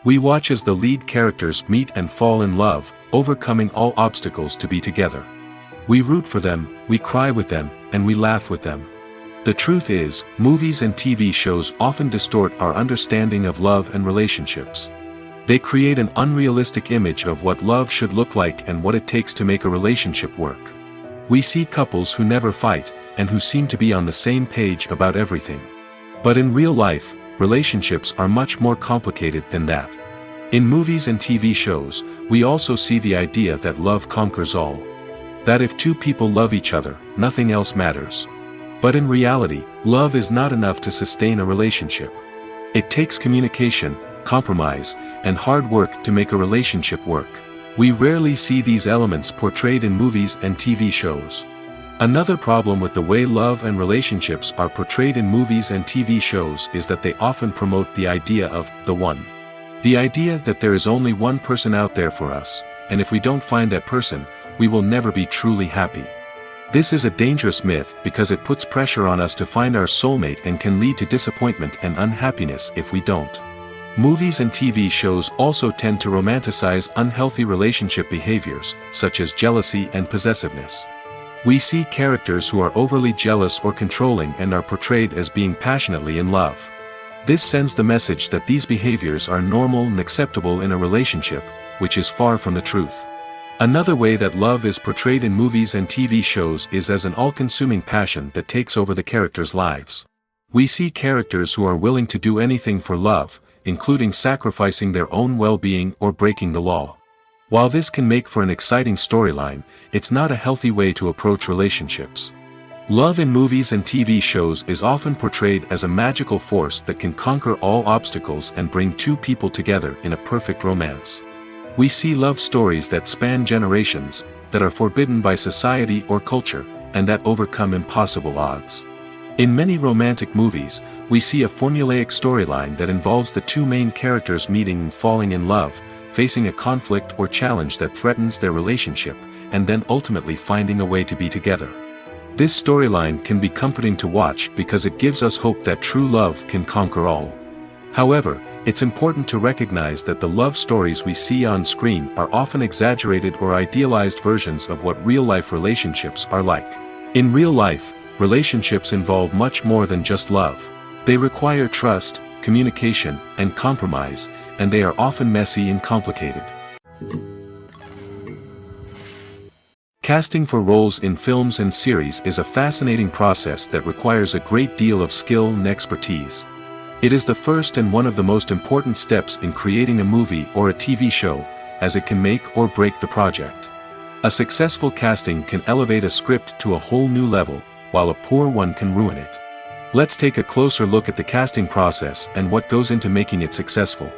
We watch as the lead characters meet and fall in love, overcoming all obstacles to be together. We root for them, we cry with them, and we laugh with them. The truth is, movies and TV shows often distort our understanding of love and relationships. They create an unrealistic image of what love should look like and what it takes to make a relationship work. We see couples who never fight, and who seem to be on the same page about everything. But in real life, relationships are much more complicated than that. In movies and TV shows, we also see the idea that love conquers all. That if two people love each other, nothing else matters. But in reality, love is not enough to sustain a relationship. It takes communication, compromise, and hard work to make a relationship work. We rarely see these elements portrayed in movies and TV shows. Another problem with the way love and relationships are portrayed in movies and TV shows is that they often promote the idea of the one. The idea that there is only one person out there for us, and if we don't find that person, we will never be truly happy. This is a dangerous myth because it puts pressure on us to find our soulmate and can lead to disappointment and unhappiness if we don't. Movies and TV shows also tend to romanticize unhealthy relationship behaviors, such as jealousy and possessiveness. We see characters who are overly jealous or controlling and are portrayed as being passionately in love. This sends the message that these behaviors are normal and acceptable in a relationship, which is far from the truth. Another way that love is portrayed in movies and TV shows is as an all-consuming passion that takes over the characters' lives. We see characters who are willing to do anything for love, including sacrificing their own well-being or breaking the law. While this can make for an exciting storyline, it's not a healthy way to approach relationships. Love in movies and TV shows is often portrayed as a magical force that can conquer all obstacles and bring two people together in a perfect romance. We see love stories that span generations, that are forbidden by society or culture, and that overcome impossible odds. In many romantic movies, we see a formulaic storyline that involves the two main characters meeting and falling in love, facing a conflict or challenge that threatens their relationship, and then ultimately finding a way to be together. This storyline can be comforting to watch because it gives us hope that true love can conquer all. However, it's important to recognize that the love stories we see on screen are often exaggerated or idealized versions of what real-life relationships are like. In real life, relationships involve much more than just love. They require trust, communication, and compromise, and they are often messy and complicated. Casting for roles in films and series is a fascinating process that requires a great deal of skill and expertise. It is the first and one of the most important steps in creating a movie or a TV show, as it can make or break the project. A successful casting can elevate a script to a whole new level, while a poor one can ruin it. Let's take a closer look at the casting process and what goes into making it successful.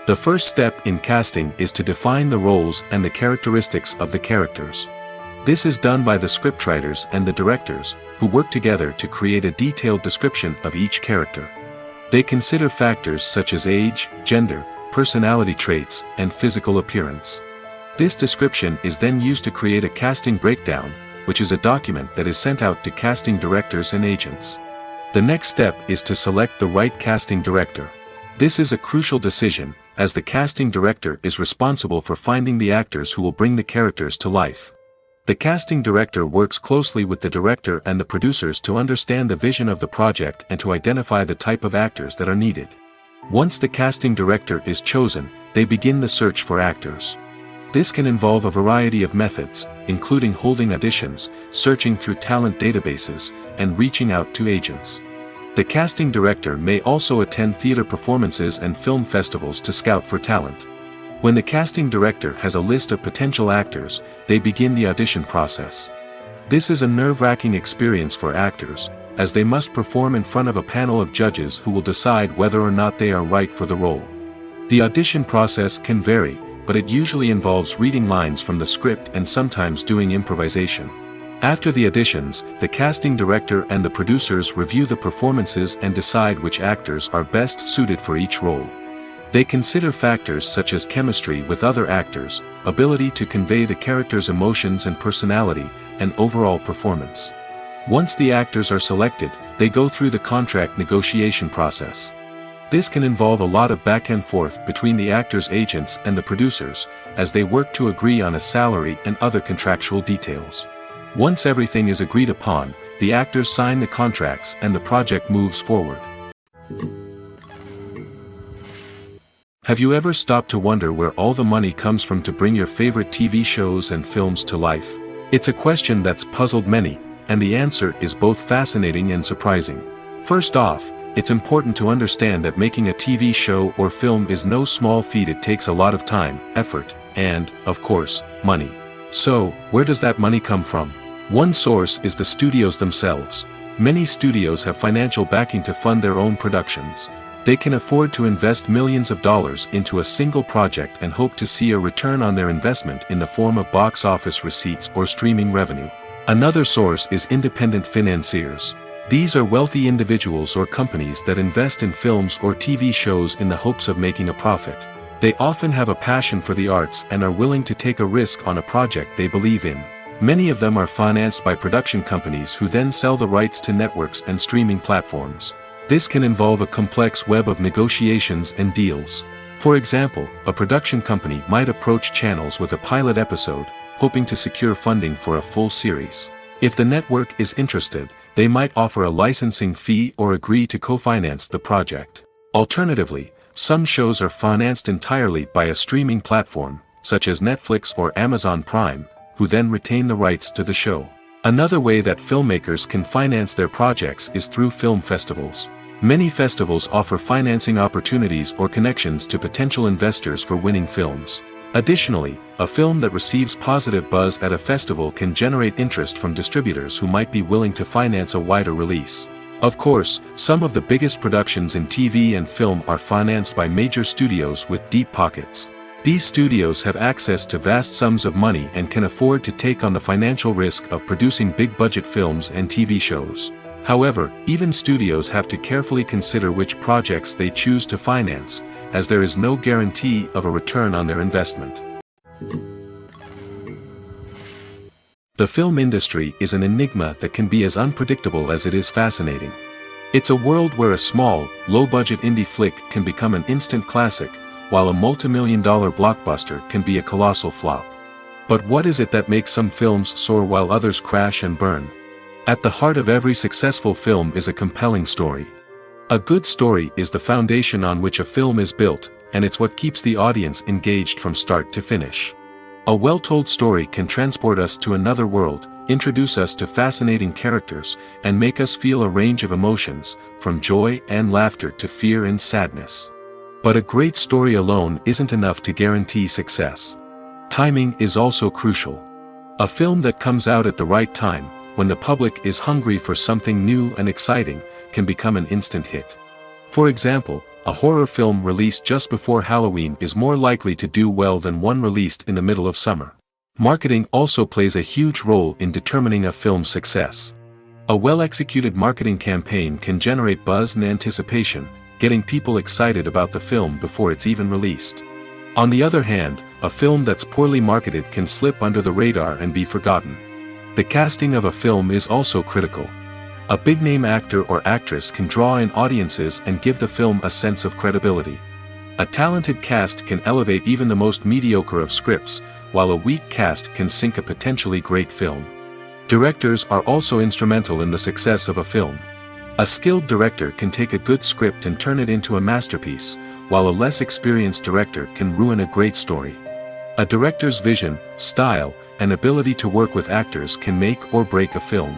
The first step in casting is to define the roles and the characteristics of the characters. This is done by the scriptwriters and the directors, who work together to create a detailed description of each character. They consider factors such as age, gender, personality traits, and physical appearance. This description is then used to create a casting breakdown, which is a document that is sent out to casting directors and agents. The next step is to select the right casting director. This is a crucial decision, as the casting director is responsible for finding the actors who will bring the characters to life. The casting director works closely with the director and the producers to understand the vision of the project and to identify the type of actors that are needed. Once the casting director is chosen, they begin the search for actors. This can involve a variety of methods, including holding auditions, searching through talent databases, and reaching out to agents. The casting director may also attend theater performances and film festivals to scout for talent. When the casting director has a list of potential actors, they begin the audition process. This is a nerve-wracking experience for actors, as they must perform in front of a panel of judges who will decide whether or not they are right for the role. The audition process can vary, but it usually involves reading lines from the script and sometimes doing improvisation. After the auditions, the casting director and the producers review the performances and decide which actors are best suited for each role. They consider factors such as chemistry with other actors, ability to convey the character's emotions and personality, and overall performance. Once the actors are selected, they go through the contract negotiation process. This can involve a lot of back and forth between the actors' agents and the producers, as they work to agree on a salary and other contractual details. Once everything is agreed upon, the actors sign the contracts and the project moves forward. Have you ever stopped to wonder where all the money comes from to bring your favorite TV shows and films to life? It's a question that's puzzled many, and the answer is both fascinating and surprising. First off, it's important to understand that making a TV show or film is no small feat. It takes a lot of time, effort, and, of course, money. So, where does that money come from? One source is the studios themselves. Many studios have financial backing to fund their own productions. They can afford to invest millions of dollars into a single project and hope to see a return on their investment in the form of box office receipts or streaming revenue. Another source is independent financiers. These are wealthy individuals or companies that invest in films or TV shows in the hopes of making a profit. They often have a passion for the arts and are willing to take a risk on a project they believe in. Many of them are financed by production companies who then sell the rights to networks and streaming platforms. This can involve a complex web of negotiations and deals. For example, a production company might approach channels with a pilot episode, hoping to secure funding for a full series. If the network is interested, they might offer a licensing fee or agree to co-finance the project. Alternatively, some shows are financed entirely by a streaming platform, such as Netflix or Amazon Prime, who then retain the rights to the show. Another way that filmmakers can finance their projects is through film festivals. Many festivals offer financing opportunities or connections to potential investors for winning films. Additionally, a film that receives positive buzz at a festival can generate interest from distributors who might be willing to finance a wider release. Of course, some of the biggest productions in TV and film are financed by major studios with deep pockets. These studios have access to vast sums of money and can afford to take on the financial risk of producing big-budget films and TV shows. However, even studios have to carefully consider which projects they choose to finance, as there is no guarantee of a return on their investment. The film industry is an enigma that can be as unpredictable as it is fascinating. It's a world where a small, low-budget indie flick can become an instant classic, while a multi-million-dollar blockbuster can be a colossal flop. But what is it that makes some films soar while others crash and burn? At the heart of every successful film is a compelling story. A good story is the foundation on which a film is built, and it's what keeps the audience engaged from start to finish. A well-told story can transport us to another world, introduce us to fascinating characters, and make us feel a range of emotions, from joy and laughter to fear and sadness. But a great story alone isn't enough to guarantee success. Timing is also crucial. A film that comes out at the right time, when the public is hungry for something new and exciting, can become an instant hit. For example, a horror film released just before Halloween is more likely to do well than one released in the middle of summer. Marketing also plays a huge role in determining a film's success. A well-executed marketing campaign can generate buzz and anticipation, getting people excited about the film before it's even released. On the other hand, a film that's poorly marketed can slip under the radar and be forgotten. The casting of a film is also critical. A big-name actor or actress can draw in audiences and give the film a sense of credibility. A talented cast can elevate even the most mediocre of scripts, while a weak cast can sink a potentially great film. Directors are also instrumental in the success of a film. A skilled director can take a good script and turn it into a masterpiece, while a less experienced director can ruin a great story. A director's vision, style, and ability to work with actors can make or break a film.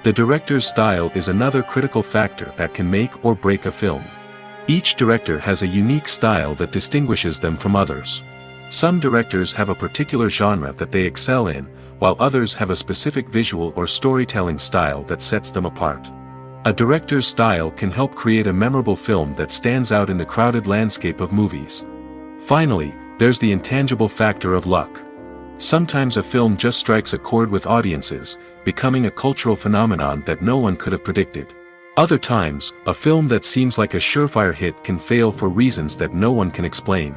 The director's style is another critical factor that can make or break a film. Each director has a unique style that distinguishes them from others. Some directors have a particular genre that they excel in, while others have a specific visual or storytelling style that sets them apart. A director's style can help create a memorable film that stands out in the crowded landscape of movies. Finally, there's the intangible factor of luck. Sometimes a film just strikes a chord with audiences, becoming a cultural phenomenon that no one could have predicted. Other times, a film that seems like a surefire hit can fail for reasons that no one can explain.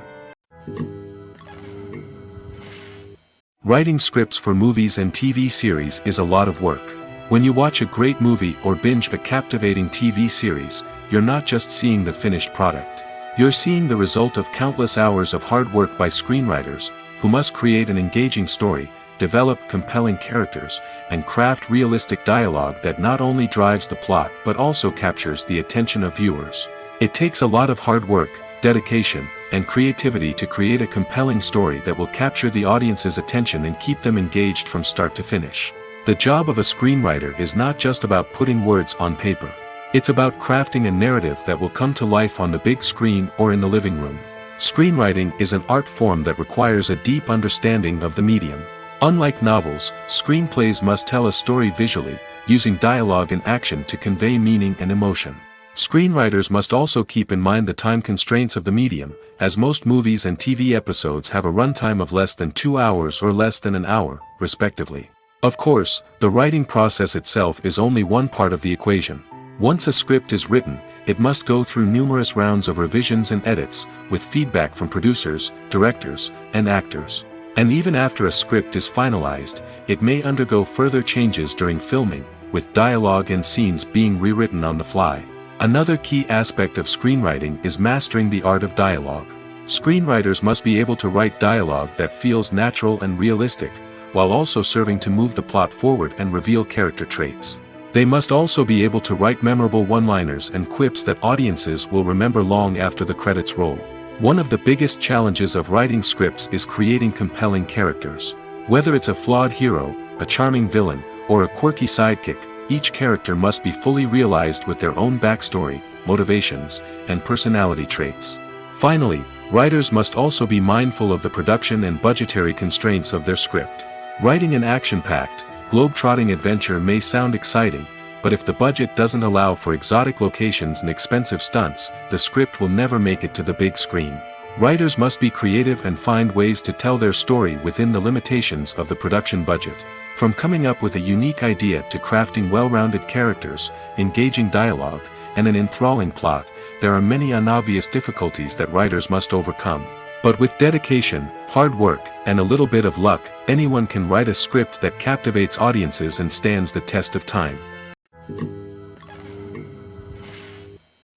Writing scripts for movies and TV series is a lot of work. When you watch a great movie or binge a captivating TV series, you're not just seeing the finished product. You're seeing the result of countless hours of hard work by screenwriters, who must create an engaging story, develop compelling characters, and craft realistic dialogue that not only drives the plot but also captures the attention of viewers. It takes a lot of hard work, dedication, and creativity to create a compelling story that will capture the audience's attention and keep them engaged from start to finish. The job of a screenwriter is not just about putting words on paper. It's about crafting a narrative that will come to life on the big screen or in the living room. Screenwriting is an art form that requires a deep understanding of the medium. Unlike novels, screenplays must tell a story visually, using dialogue and action to convey meaning and emotion. Screenwriters must also keep in mind the time constraints of the medium, as most movies and TV episodes have a runtime of less than 2 hours or less than an hour, respectively. Of course, the writing process itself is only one part of the equation. Once a script is written, it must go through numerous rounds of revisions and edits, with feedback from producers, directors, and actors. And even after a script is finalized, it may undergo further changes during filming, with dialogue and scenes being rewritten on the fly. Another key aspect of screenwriting is mastering the art of dialogue. Screenwriters must be able to write dialogue that feels natural and realistic, while also serving to move the plot forward and reveal character traits. They must also be able to write memorable one-liners and quips that audiences will remember long after the credits roll. One of the biggest challenges of writing scripts is creating compelling characters. Whether it's a flawed hero, a charming villain, or a quirky sidekick, each character must be fully realized with their own backstory, motivations, and personality traits. Finally, writers must also be mindful of the production and budgetary constraints of their script. Writing an action-packed, globe-trotting adventure may sound exciting, but if the budget doesn't allow for exotic locations and expensive stunts, the script will never make it to the big screen. Writers must be creative and find ways to tell their story within the limitations of the production budget. From coming up with a unique idea to crafting well-rounded characters, engaging dialogue, and an enthralling plot, there are many unobvious difficulties that writers must overcome. But with dedication, hard work, and a little bit of luck, anyone can write a script that captivates audiences and stands the test of time.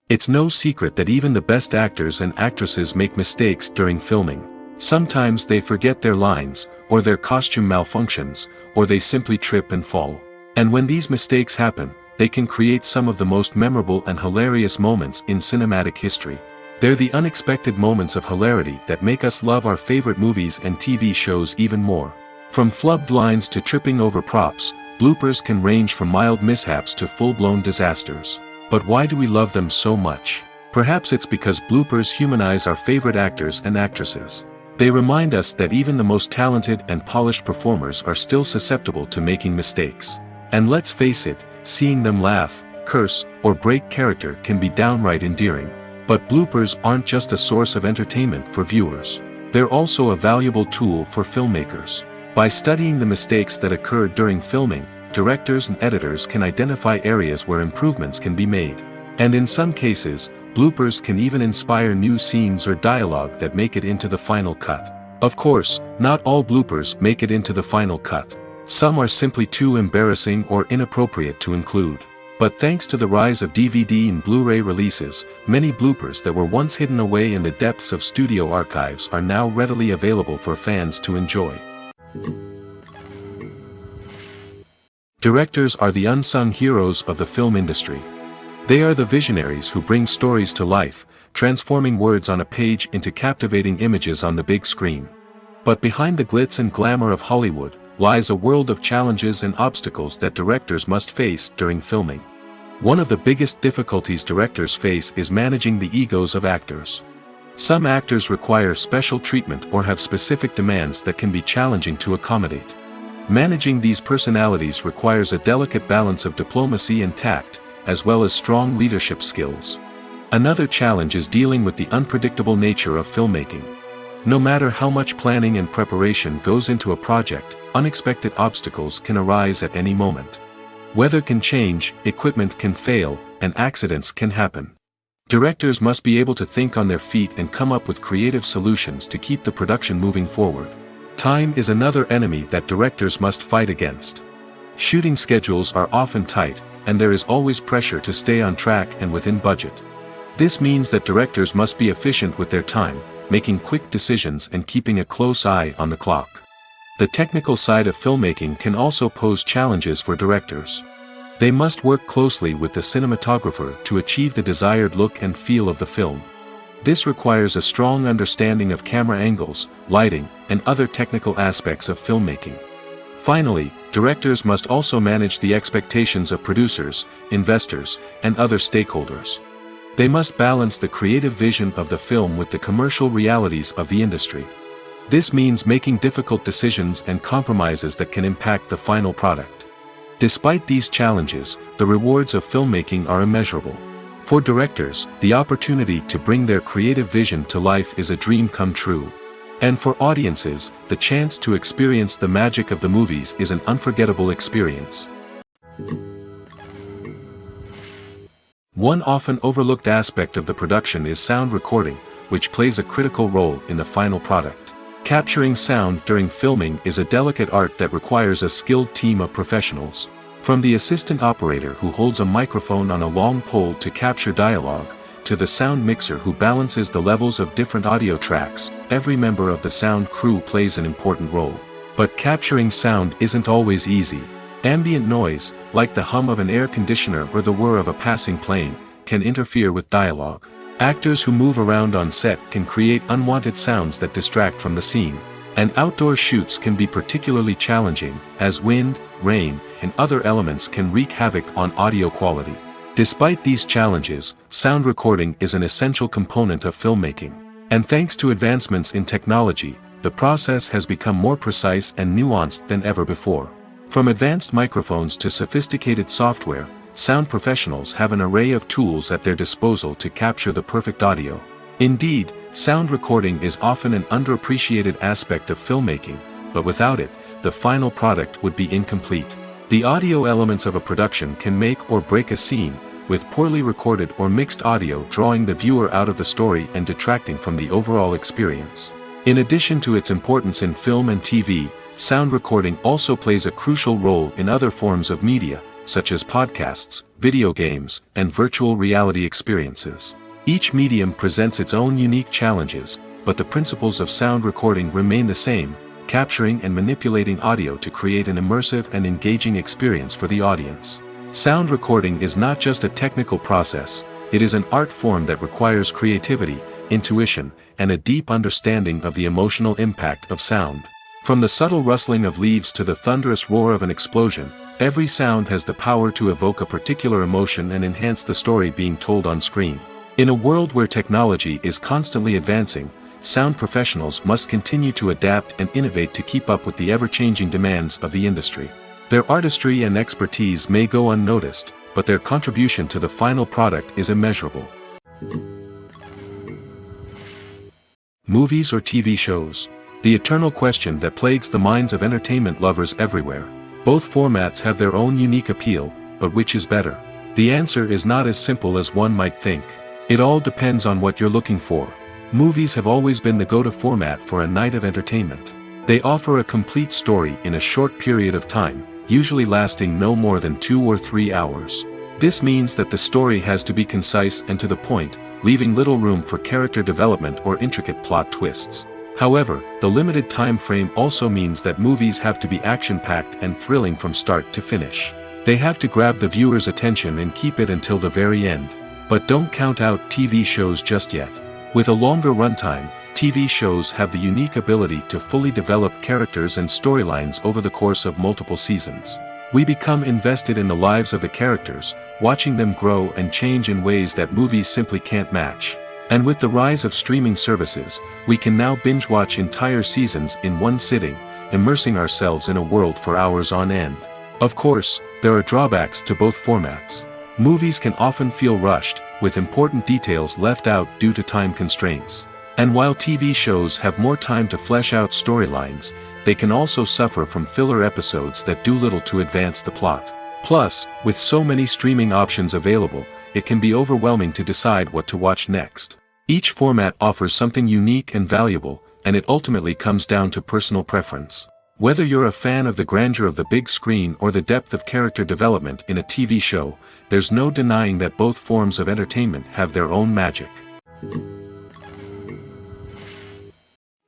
It's no secret that even the best actors and actresses make mistakes during filming. Sometimes they forget their lines, or their costume malfunctions, or they simply trip and fall. And when these mistakes happen, they can create some of the most memorable and hilarious moments in cinematic history. They're the unexpected moments of hilarity that make us love our favorite movies and TV shows even more. From flubbed lines to tripping over props, bloopers can range from mild mishaps to full-blown disasters. But why do we love them so much? Perhaps it's because bloopers humanize our favorite actors and actresses. They remind us that even the most talented and polished performers are still susceptible to making mistakes. And let's face it, seeing them laugh, curse, or break character can be downright endearing. But bloopers aren't just a source of entertainment for viewers. They're also a valuable tool for filmmakers. By studying the mistakes that occur during filming, directors and editors can identify areas where improvements can be made. And in some cases, bloopers can even inspire new scenes or dialogue that make it into the final cut. Of course, not all bloopers make it into the final cut. Some are simply too embarrassing or inappropriate to include. But thanks to the rise of DVD and Blu-ray releases, many bloopers that were once hidden away in the depths of studio archives are now readily available for fans to enjoy. Directors are the unsung heroes of the film industry. They are the visionaries who bring stories to life, transforming words on a page into captivating images on the big screen. But behind the glitz and glamour of Hollywood, lies a world of challenges and obstacles that directors must face during filming. One of the biggest difficulties directors face is managing the egos of actors. Some actors require special treatment or have specific demands that can be challenging to accommodate. Managing these personalities requires a delicate balance of diplomacy and tact, as well as strong leadership skills. Another challenge is dealing with the unpredictable nature of filmmaking. No matter how much planning and preparation goes into a project, unexpected obstacles can arise at any moment. Weather can change, equipment can fail, and accidents can happen. Directors must be able to think on their feet and come up with creative solutions to keep the production moving forward. Time is another enemy that directors must fight against. Shooting schedules are often tight, and there is always pressure to stay on track and within budget. This means that directors must be efficient with their time, making quick decisions and keeping a close eye on the clock. The technical side of filmmaking can also pose challenges for directors. They must work closely with the cinematographer to achieve the desired look and feel of the film. This requires a strong understanding of camera angles, lighting, and other technical aspects of filmmaking. Finally, directors must also manage the expectations of producers, investors, and other stakeholders. They must balance the creative vision of the film with the commercial realities of the industry. This means making difficult decisions and compromises that can impact the final product. Despite these challenges, the rewards of filmmaking are immeasurable. For directors, the opportunity to bring their creative vision to life is a dream come true. And for audiences, the chance to experience the magic of the movies is an unforgettable experience. One often overlooked aspect of the production is sound recording, which plays a critical role in the final product. Capturing sound during filming is a delicate art that requires a skilled team of professionals. From the assistant operator who holds a microphone on a long pole to capture dialogue, to the sound mixer who balances the levels of different audio tracks, every member of the sound crew plays an important role. But capturing sound isn't always easy. Ambient noise, like the hum of an air conditioner or the whir of a passing plane, can interfere with dialogue. Actors who move around on set can create unwanted sounds that distract from the scene. And outdoor shoots can be particularly challenging, as wind, rain, and other elements can wreak havoc on audio quality. Despite these challenges, sound recording is an essential component of filmmaking. And thanks to advancements in technology, the process has become more precise and nuanced than ever before. From advanced microphones to sophisticated software, sound professionals have an array of tools at their disposal to capture the perfect audio. Indeed, sound recording is often an underappreciated aspect of filmmaking, but without it, the final product would be incomplete. The audio elements of a production can make or break a scene, with poorly recorded or mixed audio drawing the viewer out of the story and detracting from the overall experience. In addition to its importance in film and TV, sound recording also plays a crucial role in other forms of media, such as podcasts, video games, and virtual reality experiences. Each medium presents its own unique challenges, but the principles of sound recording remain the same, capturing and manipulating audio to create an immersive and engaging experience for the audience. Sound recording is not just a technical process, it is an art form that requires creativity, intuition, and a deep understanding of the emotional impact of sound. From the subtle rustling of leaves to the thunderous roar of an explosion, every sound has the power to evoke a particular emotion and enhance the story being told on screen. In a world where technology is constantly advancing, sound professionals must continue to adapt and innovate to keep up with the ever-changing demands of the industry. Their artistry and expertise may go unnoticed, but their contribution to the final product is immeasurable. Movies or TV shows? The eternal question that plagues the minds of entertainment lovers everywhere. Both formats have their own unique appeal, but which is better? The answer is not as simple as one might think. It all depends on what you're looking for. Movies have always been the go-to format for a night of entertainment. They offer a complete story in a short period of time, usually lasting no more than 2 or 3 hours. This means that the story has to be concise and to the point, leaving little room for character development or intricate plot twists. However, the limited time frame also means that movies have to be action-packed and thrilling from start to finish. They have to grab the viewer's attention and keep it until the very end. But don't count out TV shows just yet. With a longer runtime, TV shows have the unique ability to fully develop characters and storylines over the course of multiple seasons. We become invested in the lives of the characters, watching them grow and change in ways that movies simply can't match. And with the rise of streaming services, we can now binge-watch entire seasons in one sitting, immersing ourselves in a world for hours on end. Of course, there are drawbacks to both formats. Movies can often feel rushed, with important details left out due to time constraints. And while TV shows have more time to flesh out storylines, they can also suffer from filler episodes that do little to advance the plot. Plus, with so many streaming options available, it can be overwhelming to decide what to watch next. Each format offers something unique and valuable, and it ultimately comes down to personal preference. Whether you're a fan of the grandeur of the big screen or the depth of character development in a TV show, there's no denying that both forms of entertainment have their own magic.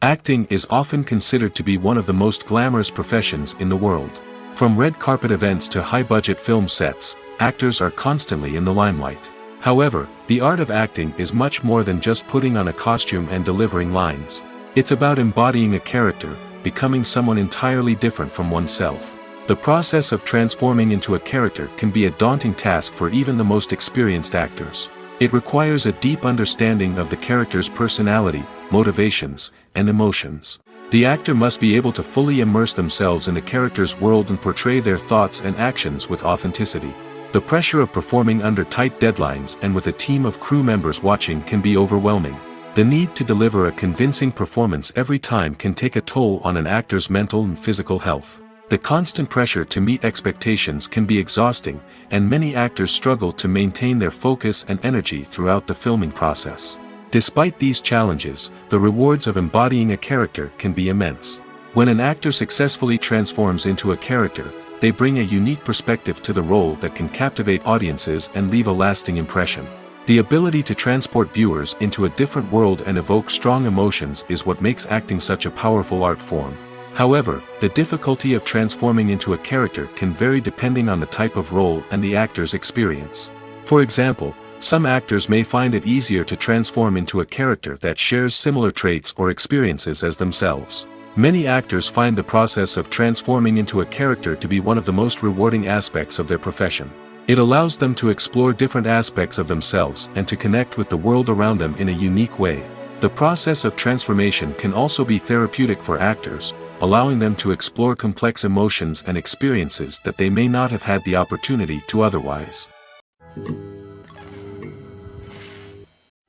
Acting is often considered to be one of the most glamorous professions in the world. From red carpet events to high-budget film sets, actors are constantly in the limelight. However, the art of acting is much more than just putting on a costume and delivering lines. It's about embodying a character, becoming someone entirely different from oneself. The process of transforming into a character can be a daunting task for even the most experienced actors. It requires a deep understanding of the character's personality, motivations, and emotions. The actor must be able to fully immerse themselves in the character's world and portray their thoughts and actions with authenticity. The pressure of performing under tight deadlines and with a team of crew members watching can be overwhelming. The need to deliver a convincing performance every time can take a toll on an actor's mental and physical health. The constant pressure to meet expectations can be exhausting, and many actors struggle to maintain their focus and energy throughout the filming process. Despite these challenges, the rewards of embodying a character can be immense. When an actor successfully transforms into a character, they bring a unique perspective to the role that can captivate audiences and leave a lasting impression. The ability to transport viewers into a different world and evoke strong emotions is what makes acting such a powerful art form. However, the difficulty of transforming into a character can vary depending on the type of role and the actor's experience. For example, some actors may find it easier to transform into a character that shares similar traits or experiences as themselves. Many actors find the process of transforming into a character to be one of the most rewarding aspects of their profession. It allows them to explore different aspects of themselves and to connect with the world around them in a unique way. The process of transformation can also be therapeutic for actors, allowing them to explore complex emotions and experiences that they may not have had the opportunity to otherwise.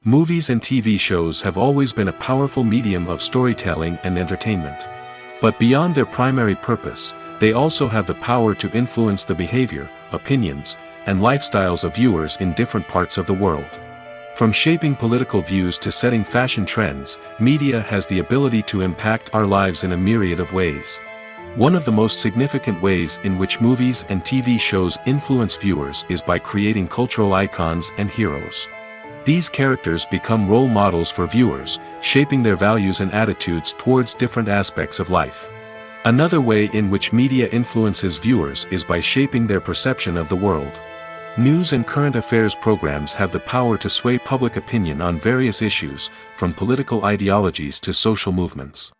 Movies and TV shows have always been a powerful medium of storytelling and entertainment. But beyond their primary purpose, they also have the power to influence the behavior, opinions, and lifestyles of viewers in different parts of the world. From shaping political views to setting fashion trends, media has the ability to impact our lives in a myriad of ways. One of the most significant ways in which movies and TV shows influence viewers is by creating cultural icons and heroes. These characters become role models for viewers, shaping their values and attitudes towards different aspects of life. Another way in which media influences viewers is by shaping their perception of the world. News and current affairs programs have the power to sway public opinion on various issues, from political ideologies to social movements.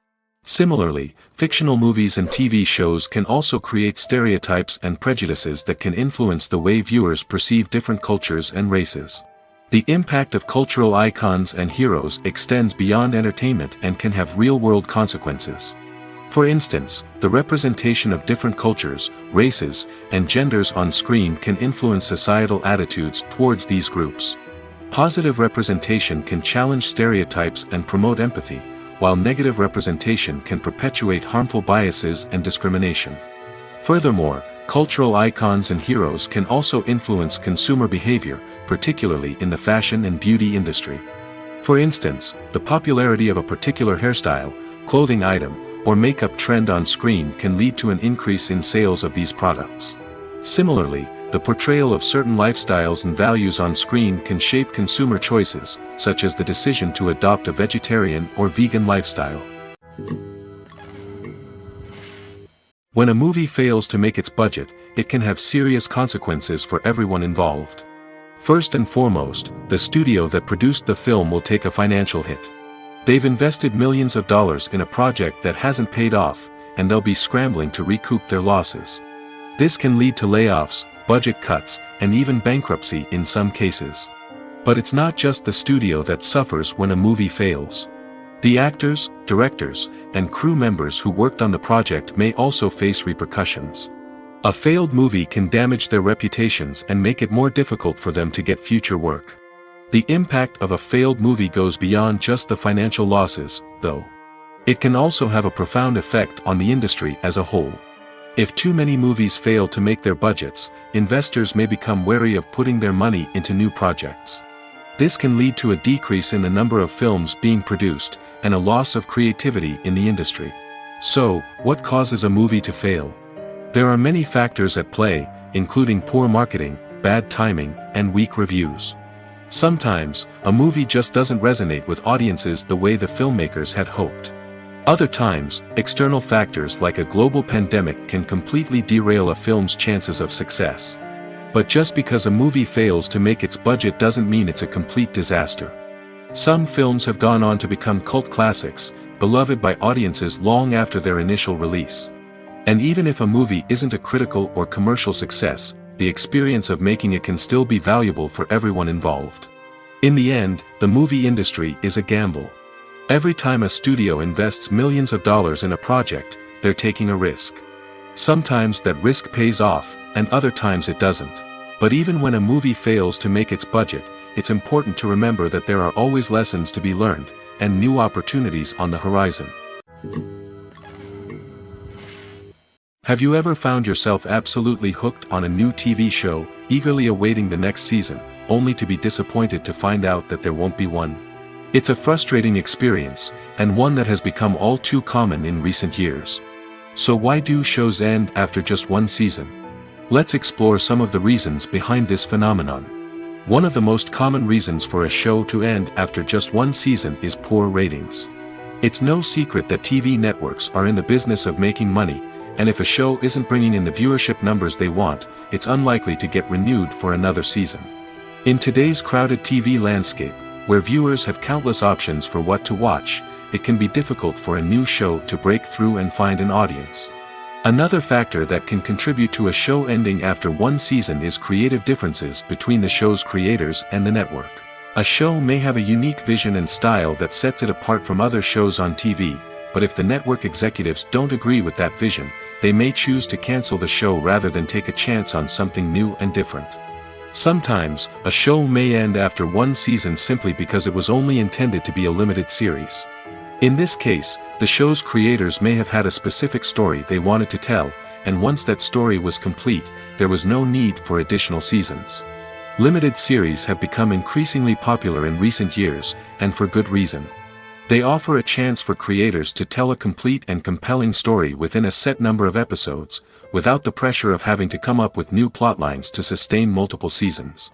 Similarly, fictional movies and TV shows can also create stereotypes and prejudices that can influence the way viewers perceive different cultures and races. The impact of cultural icons and heroes extends beyond entertainment and can have real-world consequences. For instance, the representation of different cultures, races, and genders on screen can influence societal attitudes towards these groups. Positive representation can challenge stereotypes and promote empathy, while negative representation can perpetuate harmful biases and discrimination. Furthermore, cultural icons and heroes can also influence consumer behavior, particularly in the fashion and beauty industry. For instance, the popularity of a particular hairstyle, clothing item, or makeup trend on screen can lead to an increase in sales of these products. Similarly, the portrayal of certain lifestyles and values on screen can shape consumer choices, such as the decision to adopt a vegetarian or vegan lifestyle. When a movie fails to make its budget, it can have serious consequences for everyone involved. First and foremost, the studio that produced the film will take a financial hit. They've invested millions of dollars in a project that hasn't paid off, and they'll be scrambling to recoup their losses. This can lead to layoffs, budget cuts, and even bankruptcy in some cases. But it's not just the studio that suffers when a movie fails. The actors, directors, and crew members who worked on the project may also face repercussions. A failed movie can damage their reputations and make it more difficult for them to get future work. The impact of a failed movie goes beyond just the financial losses, though. It can also have a profound effect on the industry as a whole. If too many movies fail to make their budgets, investors may become wary of putting their money into new projects. This can lead to a decrease in the number of films being produced, and a loss of creativity in the industry. So, what causes a movie to fail? There are many factors at play, including poor marketing, bad timing, and weak reviews. Sometimes, a movie just doesn't resonate with audiences the way the filmmakers had hoped. Other times, external factors like a global pandemic can completely derail a film's chances of success. But just because a movie fails to make its budget doesn't mean it's a complete disaster. Some films have gone on to become cult classics, beloved by audiences long after their initial release. And even if a movie isn't a critical or commercial success, the experience of making it can still be valuable for everyone involved. In the end, the movie industry is a gamble. Every time a studio invests millions of dollars in a project, they're taking a risk. Sometimes that risk pays off, and other times it doesn't. But even when a movie fails to make its budget, it's important to remember that there are always lessons to be learned, and new opportunities on the horizon. Have you ever found yourself absolutely hooked on a new TV show, eagerly awaiting the next season, only to be disappointed to find out that there won't be one? It's a frustrating experience, and one that has become all too common in recent years. So why do shows end after just one season? Let's explore some of the reasons behind this phenomenon. One of the most common reasons for a show to end after just one season is poor ratings. It's no secret that TV networks are in the business of making money, and if a show isn't bringing in the viewership numbers they want, it's unlikely to get renewed for another season. In today's crowded TV landscape, where viewers have countless options for what to watch, it can be difficult for a new show to break through and find an audience. Another factor that can contribute to a show ending after one season is creative differences between the show's creators and the network. A show may have a unique vision and style that sets it apart from other shows on TV, but if the network executives don't agree with that vision, they may choose to cancel the show rather than take a chance on something new and different. Sometimes, a show may end after one season simply because it was only intended to be a limited series. In this case, the show's creators may have had a specific story they wanted to tell, and once that story was complete, there was no need for additional seasons. Limited series have become increasingly popular in recent years, and for good reason. They offer a chance for creators to tell a complete and compelling story within a set number of episodes, without the pressure of having to come up with new plotlines to sustain multiple seasons.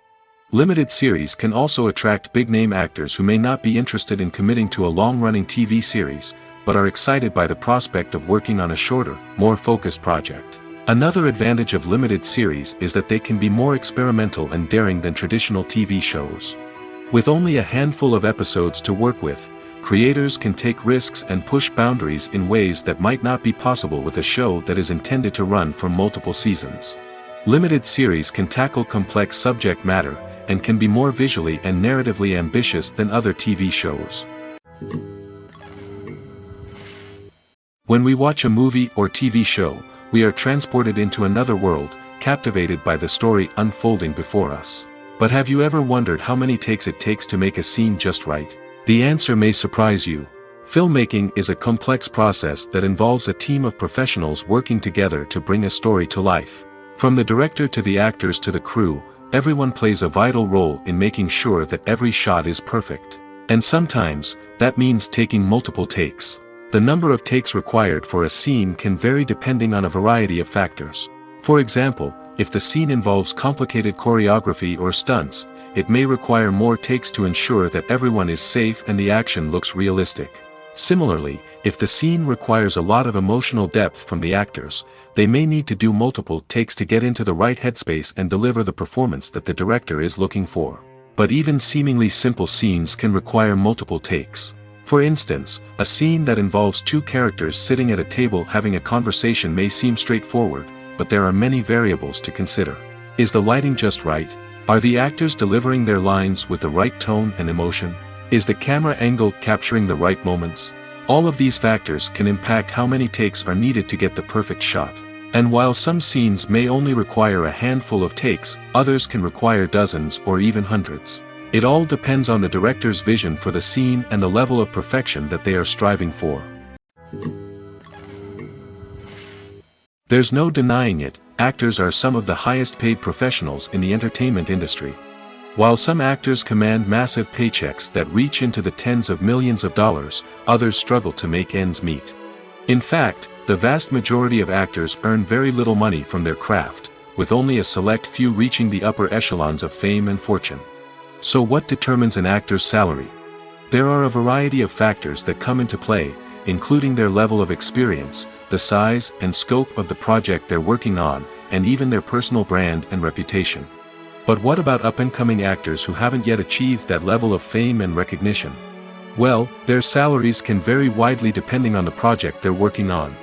Limited series can also attract big-name actors who may not be interested in committing to a long-running TV series, but are excited by the prospect of working on a shorter, more focused project. Another advantage of limited series is that they can be more experimental and daring than traditional TV shows. With only a handful of episodes to work with, creators can take risks and push boundaries in ways that might not be possible with a show that is intended to run for multiple seasons. Limited series can tackle complex subject matter, and can be more visually and narratively ambitious than other TV shows. When we watch a movie or TV show, we are transported into another world, captivated by the story unfolding before us. But have you ever wondered how many takes it takes to make a scene just right? The answer may surprise you. Filmmaking is a complex process that involves a team of professionals working together to bring a story to life. From the director to the actors to the crew, everyone plays a vital role in making sure that every shot is perfect. And sometimes, that means taking multiple takes. The number of takes required for a scene can vary depending on a variety of factors. For example, if the scene involves complicated choreography or stunts, it may require more takes to ensure that everyone is safe and the action looks realistic. Similarly, if the scene requires a lot of emotional depth from the actors, they may need to do multiple takes to get into the right headspace and deliver the performance that the director is looking for. But even seemingly simple scenes can require multiple takes. For instance, a scene that involves two characters sitting at a table having a conversation may seem straightforward, but there are many variables to consider. Is the lighting just right? Are the actors delivering their lines with the right tone and emotion? Is the camera angle capturing the right moments? All of these factors can impact how many takes are needed to get the perfect shot. And while some scenes may only require a handful of takes, others can require dozens or even hundreds. It all depends on the director's vision for the scene and the level of perfection that they are striving for. There's no denying it, actors are some of the highest paid professionals in the entertainment industry. While some actors command massive paychecks that reach into the tens of millions of dollars, others struggle to make ends meet. In fact, the vast majority of actors earn very little money from their craft, with only a select few reaching the upper echelons of fame and fortune. So what determines an actor's salary? There are a variety of factors that come into play, including their level of experience, the size and scope of the project they're working on, and even their personal brand and reputation. But what about up-and-coming actors who haven't yet achieved that level of fame and recognition? Well, their salaries can vary widely depending on the project they're working on.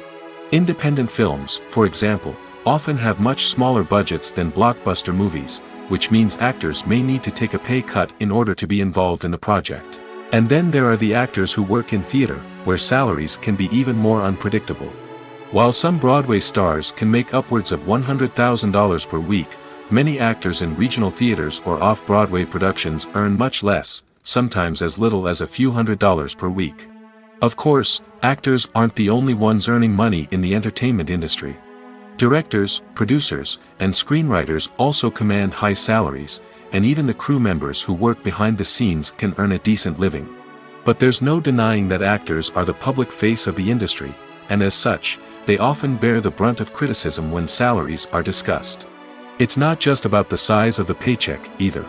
Independent films, for example, often have much smaller budgets than blockbuster movies, which means actors may need to take a pay cut in order to be involved in the project. And then there are the actors who work in theater, where salaries can be even more unpredictable. While some Broadway stars can make upwards of $100,000 per week, many actors in regional theaters or off-Broadway productions earn much less, sometimes as little as a few $100s per week. Of course, actors aren't the only ones earning money in the entertainment industry. Directors, producers, and screenwriters also command high salaries, and even the crew members who work behind the scenes can earn a decent living. But there's no denying that actors are the public face of the industry, and as such, they often bear the brunt of criticism when salaries are discussed. It's not just about the size of the paycheck, either.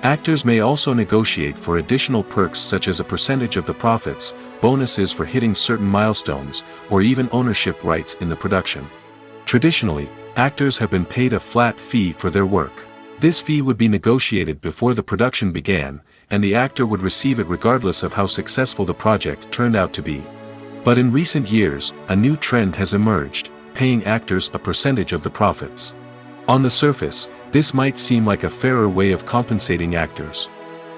Actors may also negotiate for additional perks such as a percentage of the profits, bonuses for hitting certain milestones, or even ownership rights in the production. Traditionally, actors have been paid a flat fee for their work. This fee would be negotiated before the production began, and the actor would receive it regardless of how successful the project turned out to be. But in recent years, a new trend has emerged, paying actors a percentage of the profits. On the surface, this might seem like a fairer way of compensating actors.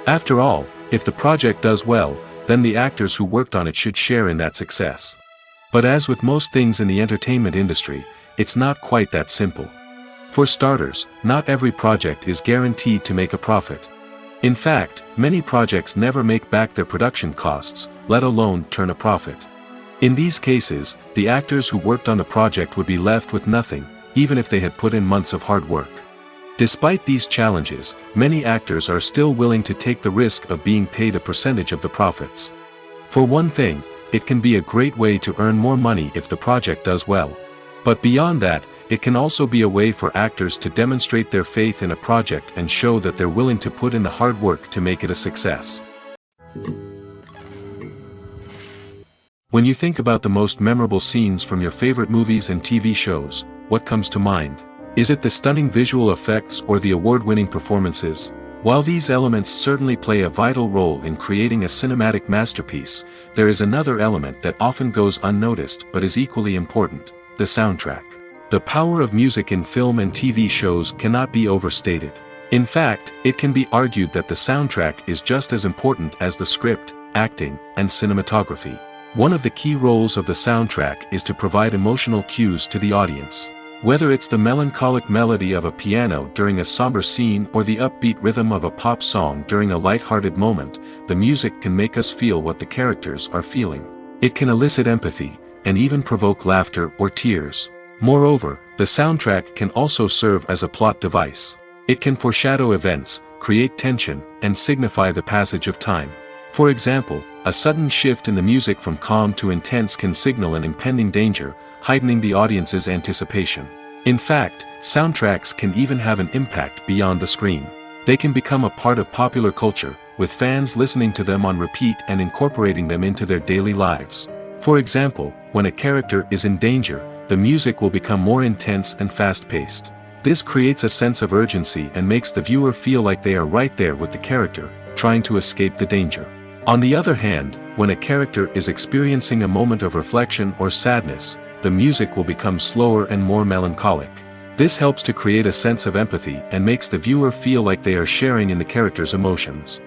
After all, if the project does well, then the actors who worked on it should share in that success. But as with most things in the entertainment industry, it's not quite that simple. For starters, not every project is guaranteed to make a profit. In fact, many projects never make back their production costs, let alone turn a profit. In these cases, the actors who worked on the project would be left with nothing, even if they had put in months of hard work. Despite these challenges, many actors are still willing to take the risk of being paid a percentage of the profits. For one thing, it can be a great way to earn more money if the project does well. But beyond that, it can also be a way for actors to demonstrate their faith in a project and show that they're willing to put in the hard work to make it a success. When you think about the most memorable scenes from your favorite movies and TV shows, what comes to mind? Is it the stunning visual effects or the award-winning performances? While these elements certainly play a vital role in creating a cinematic masterpiece, there is another element that often goes unnoticed but is equally important: the soundtrack. The power of music in film and TV shows cannot be overstated. In fact, it can be argued that the soundtrack is just as important as the script, acting, and cinematography. One of the key roles of the soundtrack is to provide emotional cues to the audience. Whether it's the melancholic melody of a piano during a somber scene or the upbeat rhythm of a pop song during a light-hearted moment, the music can make us feel what the characters are feeling. It can elicit empathy, and even provoke laughter or tears. Moreover, the soundtrack can also serve as a plot device. It can foreshadow events, create tension, and signify the passage of time. For example, a sudden shift in the music from calm to intense can signal an impending danger, heightening the audience's anticipation. In fact, soundtracks can even have an impact beyond the screen. They can become a part of popular culture, with fans listening to them on repeat and incorporating them into their daily lives. For example, when a character is in danger, the music will become more intense and fast-paced. This creates a sense of urgency and makes the viewer feel like they are right there with the character, trying to escape the danger. On the other hand, when a character is experiencing a moment of reflection or sadness, the music will become slower and more melancholic. This helps to create a sense of empathy and makes the viewer feel like they are sharing in the character's emotions.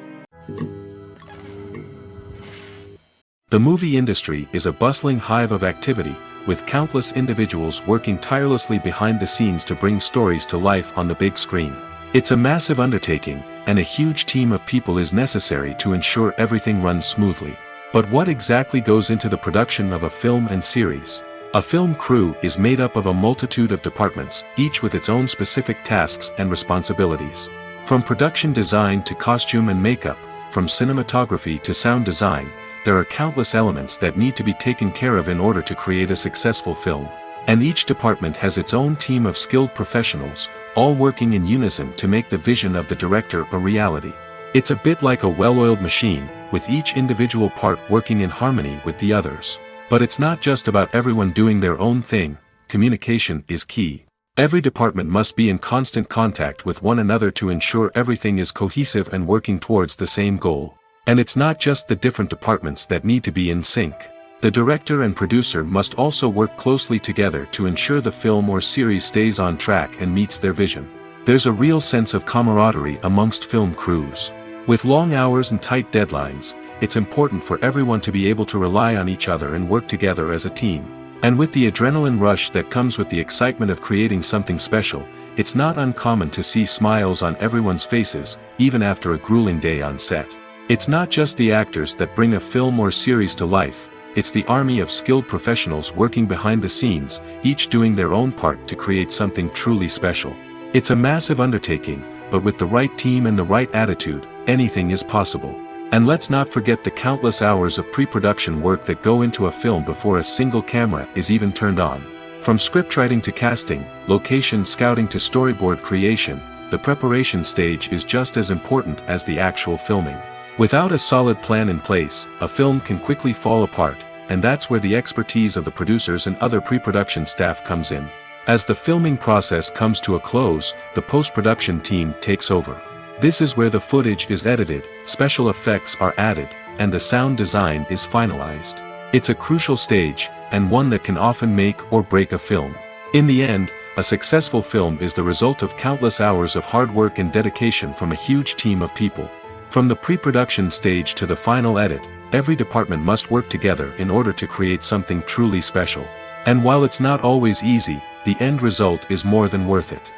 The movie industry is a bustling hive of activity, with countless individuals working tirelessly behind the scenes to bring stories to life on the big screen. It's a massive undertaking, and a huge team of people is necessary to ensure everything runs smoothly. But what exactly goes into the production of a film and series? A film crew is made up of a multitude of departments, each with its own specific tasks and responsibilities. From production design to costume and makeup, from cinematography to sound design, there are countless elements that need to be taken care of in order to create a successful film. And each department has its own team of skilled professionals, all working in unison to make the vision of the director a reality. It's a bit like a well-oiled machine, with each individual part working in harmony with the others. But it's not just about everyone doing their own thing. Communication is key. Every department must be in constant contact with one another to ensure everything is cohesive and working towards the same goal. And it's not just the different departments that need to be in sync. The director and producer must also work closely together to ensure the film or series stays on track and meets their vision. There's a real sense of camaraderie amongst film crews. With long hours and tight deadlines, it's important for everyone to be able to rely on each other and work together as a team. And with the adrenaline rush that comes with the excitement of creating something special, it's not uncommon to see smiles on everyone's faces, even after a grueling day on set. It's not just the actors that bring a film or series to life. It's the army of skilled professionals working behind the scenes, each doing their own part to create something truly special. It's a massive undertaking, but with the right team and the right attitude, anything is possible. And let's not forget the countless hours of pre-production work that go into a film before a single camera is even turned on. From scriptwriting to casting, location scouting to storyboard creation, the preparation stage is just as important as the actual filming. Without a solid plan in place, a film can quickly fall apart, and that's where the expertise of the producers and other pre-production staff comes in. As the filming process comes to a close, the post-production team takes over. This is where the footage is edited, special effects are added, and the sound design is finalized. It's a crucial stage, and one that can often make or break a film. In the end, a successful film is the result of countless hours of hard work and dedication from a huge team of people. From the pre-production stage to the final edit, every department must work together in order to create something truly special. And while it's not always easy, the end result is more than worth it.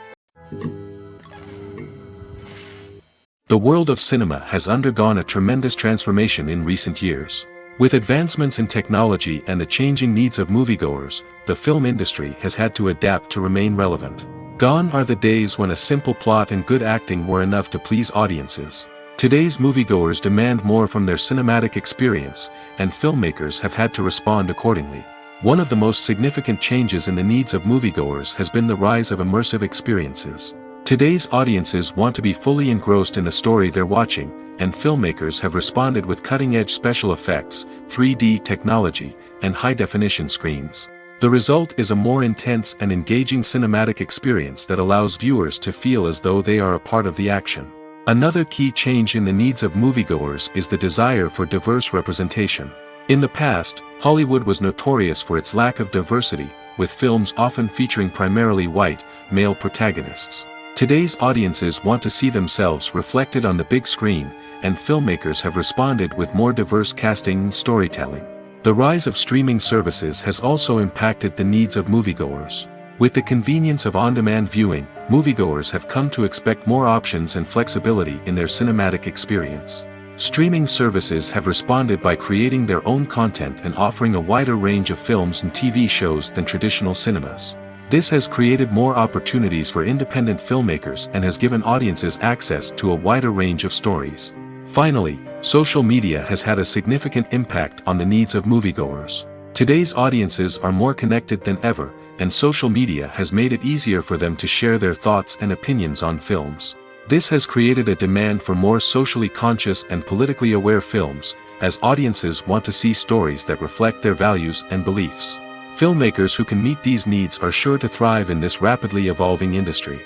The world of cinema has undergone a tremendous transformation in recent years. With advancements in technology and the changing needs of moviegoers, the film industry has had to adapt to remain relevant. Gone are the days when a simple plot and good acting were enough to please audiences. Today's moviegoers demand more from their cinematic experience, and filmmakers have had to respond accordingly. One of the most significant changes in the needs of moviegoers has been the rise of immersive experiences. Today's audiences want to be fully engrossed in the story they're watching, and filmmakers have responded with cutting-edge special effects, 3D technology, and high-definition screens. The result is a more intense and engaging cinematic experience that allows viewers to feel as though they are a part of the action. Another key change in the needs of moviegoers is the desire for diverse representation. In the past, Hollywood was notorious for its lack of diversity, with films often featuring primarily white, male protagonists. Today's audiences want to see themselves reflected on the big screen, and filmmakers have responded with more diverse casting and storytelling. The rise of streaming services has also impacted the needs of moviegoers. With the convenience of on-demand viewing, moviegoers have come to expect more options and flexibility in their cinematic experience. Streaming services have responded by creating their own content and offering a wider range of films and TV shows than traditional cinemas. This has created more opportunities for independent filmmakers and has given audiences access to a wider range of stories. Finally, social media has had a significant impact on the needs of moviegoers. Today's audiences are more connected than ever, and social media has made it easier for them to share their thoughts and opinions on films. This has created a demand for more socially conscious and politically aware films, as audiences want to see stories that reflect their values and beliefs. Filmmakers who can meet these needs are sure to thrive in this rapidly evolving industry.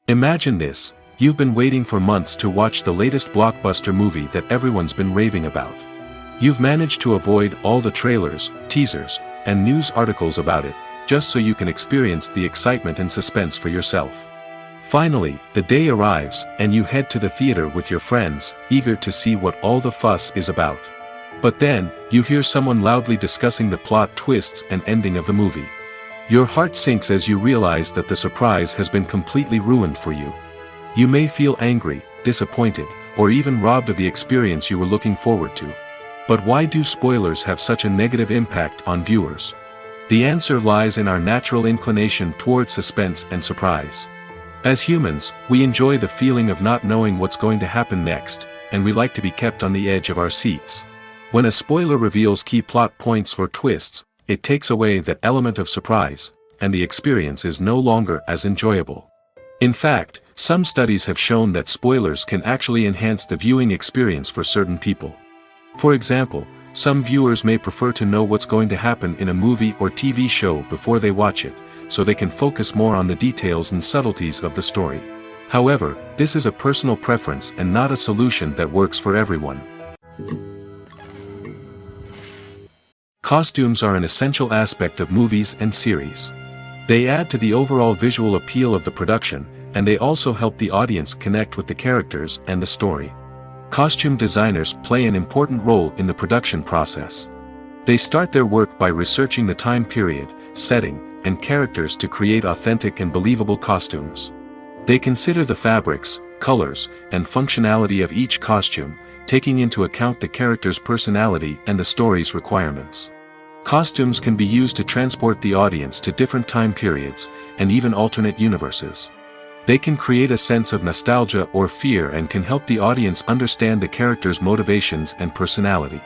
Imagine this: you've been waiting for months to watch the latest blockbuster movie that everyone's been raving about. You've managed to avoid all the trailers, teasers, and news articles about it, just so you can experience the excitement and suspense for yourself. Finally, the day arrives, and you head to the theater with your friends, eager to see what all the fuss is about. But then, you hear someone loudly discussing the plot twists and ending of the movie. Your heart sinks as you realize that the surprise has been completely ruined for you. You may feel angry, disappointed, or even robbed of the experience you were looking forward to. But why do spoilers have such a negative impact on viewers? The answer lies in our natural inclination towards suspense and surprise. As humans, we enjoy the feeling of not knowing what's going to happen next, and we like to be kept on the edge of our seats. When a spoiler reveals key plot points or twists, it takes away that element of surprise, and the experience is no longer as enjoyable. In fact, some studies have shown that spoilers can actually enhance the viewing experience for certain people. For example, some viewers may prefer to know what's going to happen in a movie or TV show before they watch it, so they can focus more on the details and subtleties of the story. However, this is a personal preference and not a solution that works for everyone. Costumes are an essential aspect of movies and series. They add to the overall visual appeal of the production, and they also help the audience connect with the characters and the story. Costume designers play an important role in the production process. They start their work by researching the time period, setting, and characters to create authentic and believable costumes. They consider the fabrics, colors, and functionality of each costume, taking into account the character's personality and the story's requirements. Costumes can be used to transport the audience to different time periods, and even alternate universes. They can create a sense of nostalgia or fear and can help the audience understand the character's motivations and personality.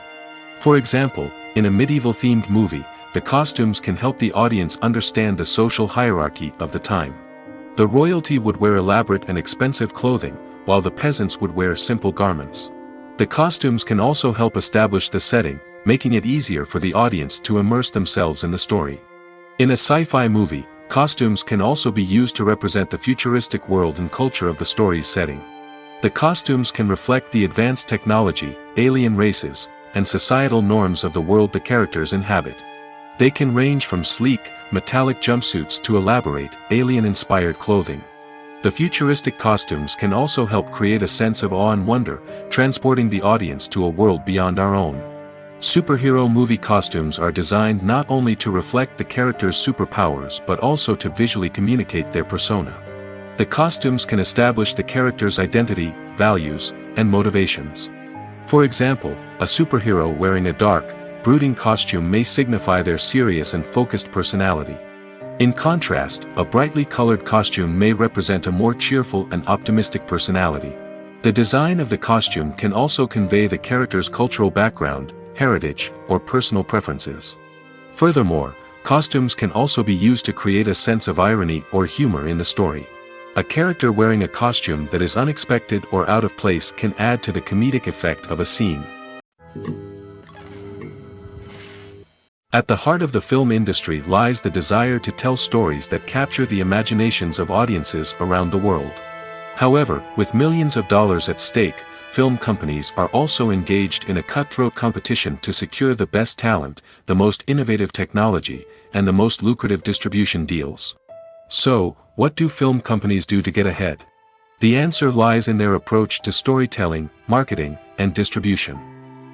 For example, in a medieval-themed movie, the costumes can help the audience understand the social hierarchy of the time. The royalty would wear elaborate and expensive clothing, while the peasants would wear simple garments. The costumes can also help establish the setting, making it easier for the audience to immerse themselves in the story. In a sci-fi movie, costumes can also be used to represent the futuristic world and culture of the story's setting. The costumes can reflect the advanced technology, alien races, and societal norms of the world the characters inhabit. They can range from sleek, metallic jumpsuits to elaborate, alien-inspired clothing. The futuristic costumes can also help create a sense of awe and wonder, transporting the audience to a world beyond our own. Superhero movie costumes are designed not only to reflect the character's superpowers but also to visually communicate their persona. The costumes can establish the character's identity, values, and motivations. For example, a superhero wearing a dark, brooding costume may signify their serious and focused personality. In contrast, a brightly colored costume may represent a more cheerful and optimistic personality. The design of the costume can also convey the character's cultural background, heritage, or personal preferences. Furthermore, costumes can also be used to create a sense of irony or humor in the story. A character wearing a costume that is unexpected or out of place can add to the comedic effect of a scene. At the heart of the film industry lies the desire to tell stories that capture the imaginations of audiences around the world. However, with millions of dollars at stake, film companies are also engaged in a cutthroat competition to secure the best talent, the most innovative technology, and the most lucrative distribution deals. So, what do film companies do to get ahead? The answer lies in their approach to storytelling, marketing, and distribution.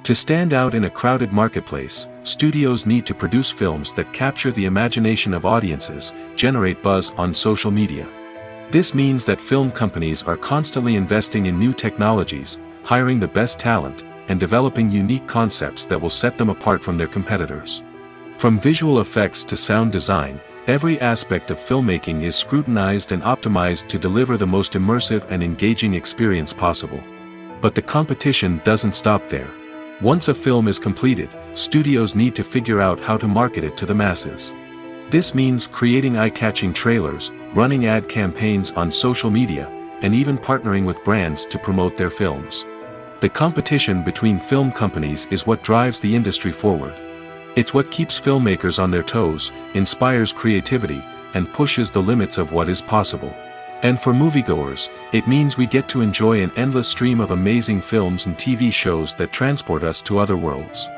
To stand out in a crowded marketplace, studios need to produce films that capture the imagination of audiences, generate buzz on social media. This means that film companies are constantly investing in new technologies, hiring the best talent, and developing unique concepts that will set them apart from their competitors. From visual effects to sound design, every aspect of filmmaking is scrutinized and optimized to deliver the most immersive and engaging experience possible. But the competition doesn't stop there. Once a film is completed, studios need to figure out how to market it to the masses. This means creating eye-catching trailers, running ad campaigns on social media, and even partnering with brands to promote their films. The competition between film companies is what drives the industry forward. It's what keeps filmmakers on their toes, inspires creativity, and pushes the limits of what is possible. And for moviegoers, it means we get to enjoy an endless stream of amazing films and TV shows that transport us to other worlds.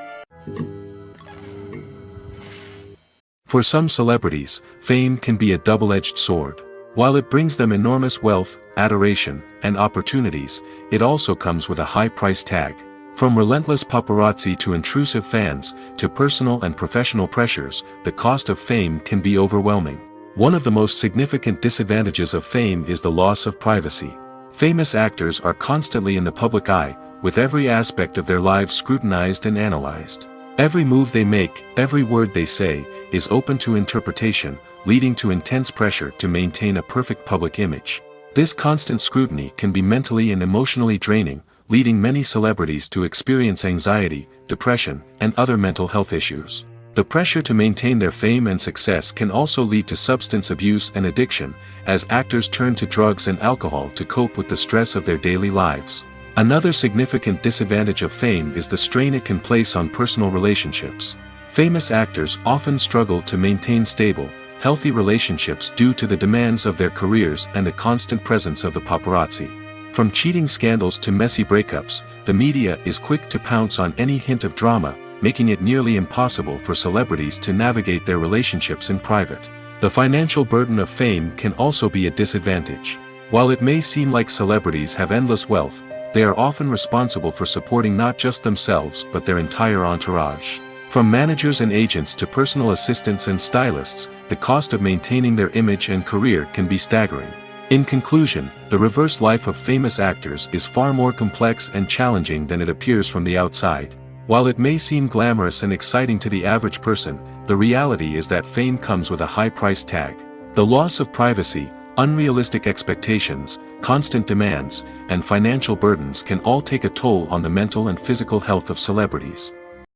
For some celebrities, fame can be a double-edged sword. While it brings them enormous wealth, adoration, and opportunities, it also comes with a high price tag. From relentless paparazzi to intrusive fans, to personal and professional pressures, the cost of fame can be overwhelming. One of the most significant disadvantages of fame is the loss of privacy. Famous actors are constantly in the public eye, with every aspect of their lives scrutinized and analyzed. Every move they make, every word they say, is open to interpretation, leading to intense pressure to maintain a perfect public image. This constant scrutiny can be mentally and emotionally draining, leading many celebrities to experience anxiety, depression, and other mental health issues. The pressure to maintain their fame and success can also lead to substance abuse and addiction, as actors turn to drugs and alcohol to cope with the stress of their daily lives. Another significant disadvantage of fame is the strain it can place on personal relationships. Famous actors often struggle to maintain stable, healthy relationships due to the demands of their careers and the constant presence of the paparazzi. From cheating scandals to messy breakups, the media is quick to pounce on any hint of drama, making it nearly impossible for celebrities to navigate their relationships in private. The financial burden of fame can also be a disadvantage. While it may seem like celebrities have endless wealth, they are often responsible for supporting not just themselves but their entire entourage. From managers and agents to personal assistants and stylists, the cost of maintaining their image and career can be staggering. In conclusion, the reverse life of famous actors is far more complex and challenging than it appears from the outside. While it may seem glamorous and exciting to the average person, the reality is that fame comes with a high price tag. The loss of privacy, unrealistic expectations, constant demands, and financial burdens can all take a toll on the mental and physical health of celebrities.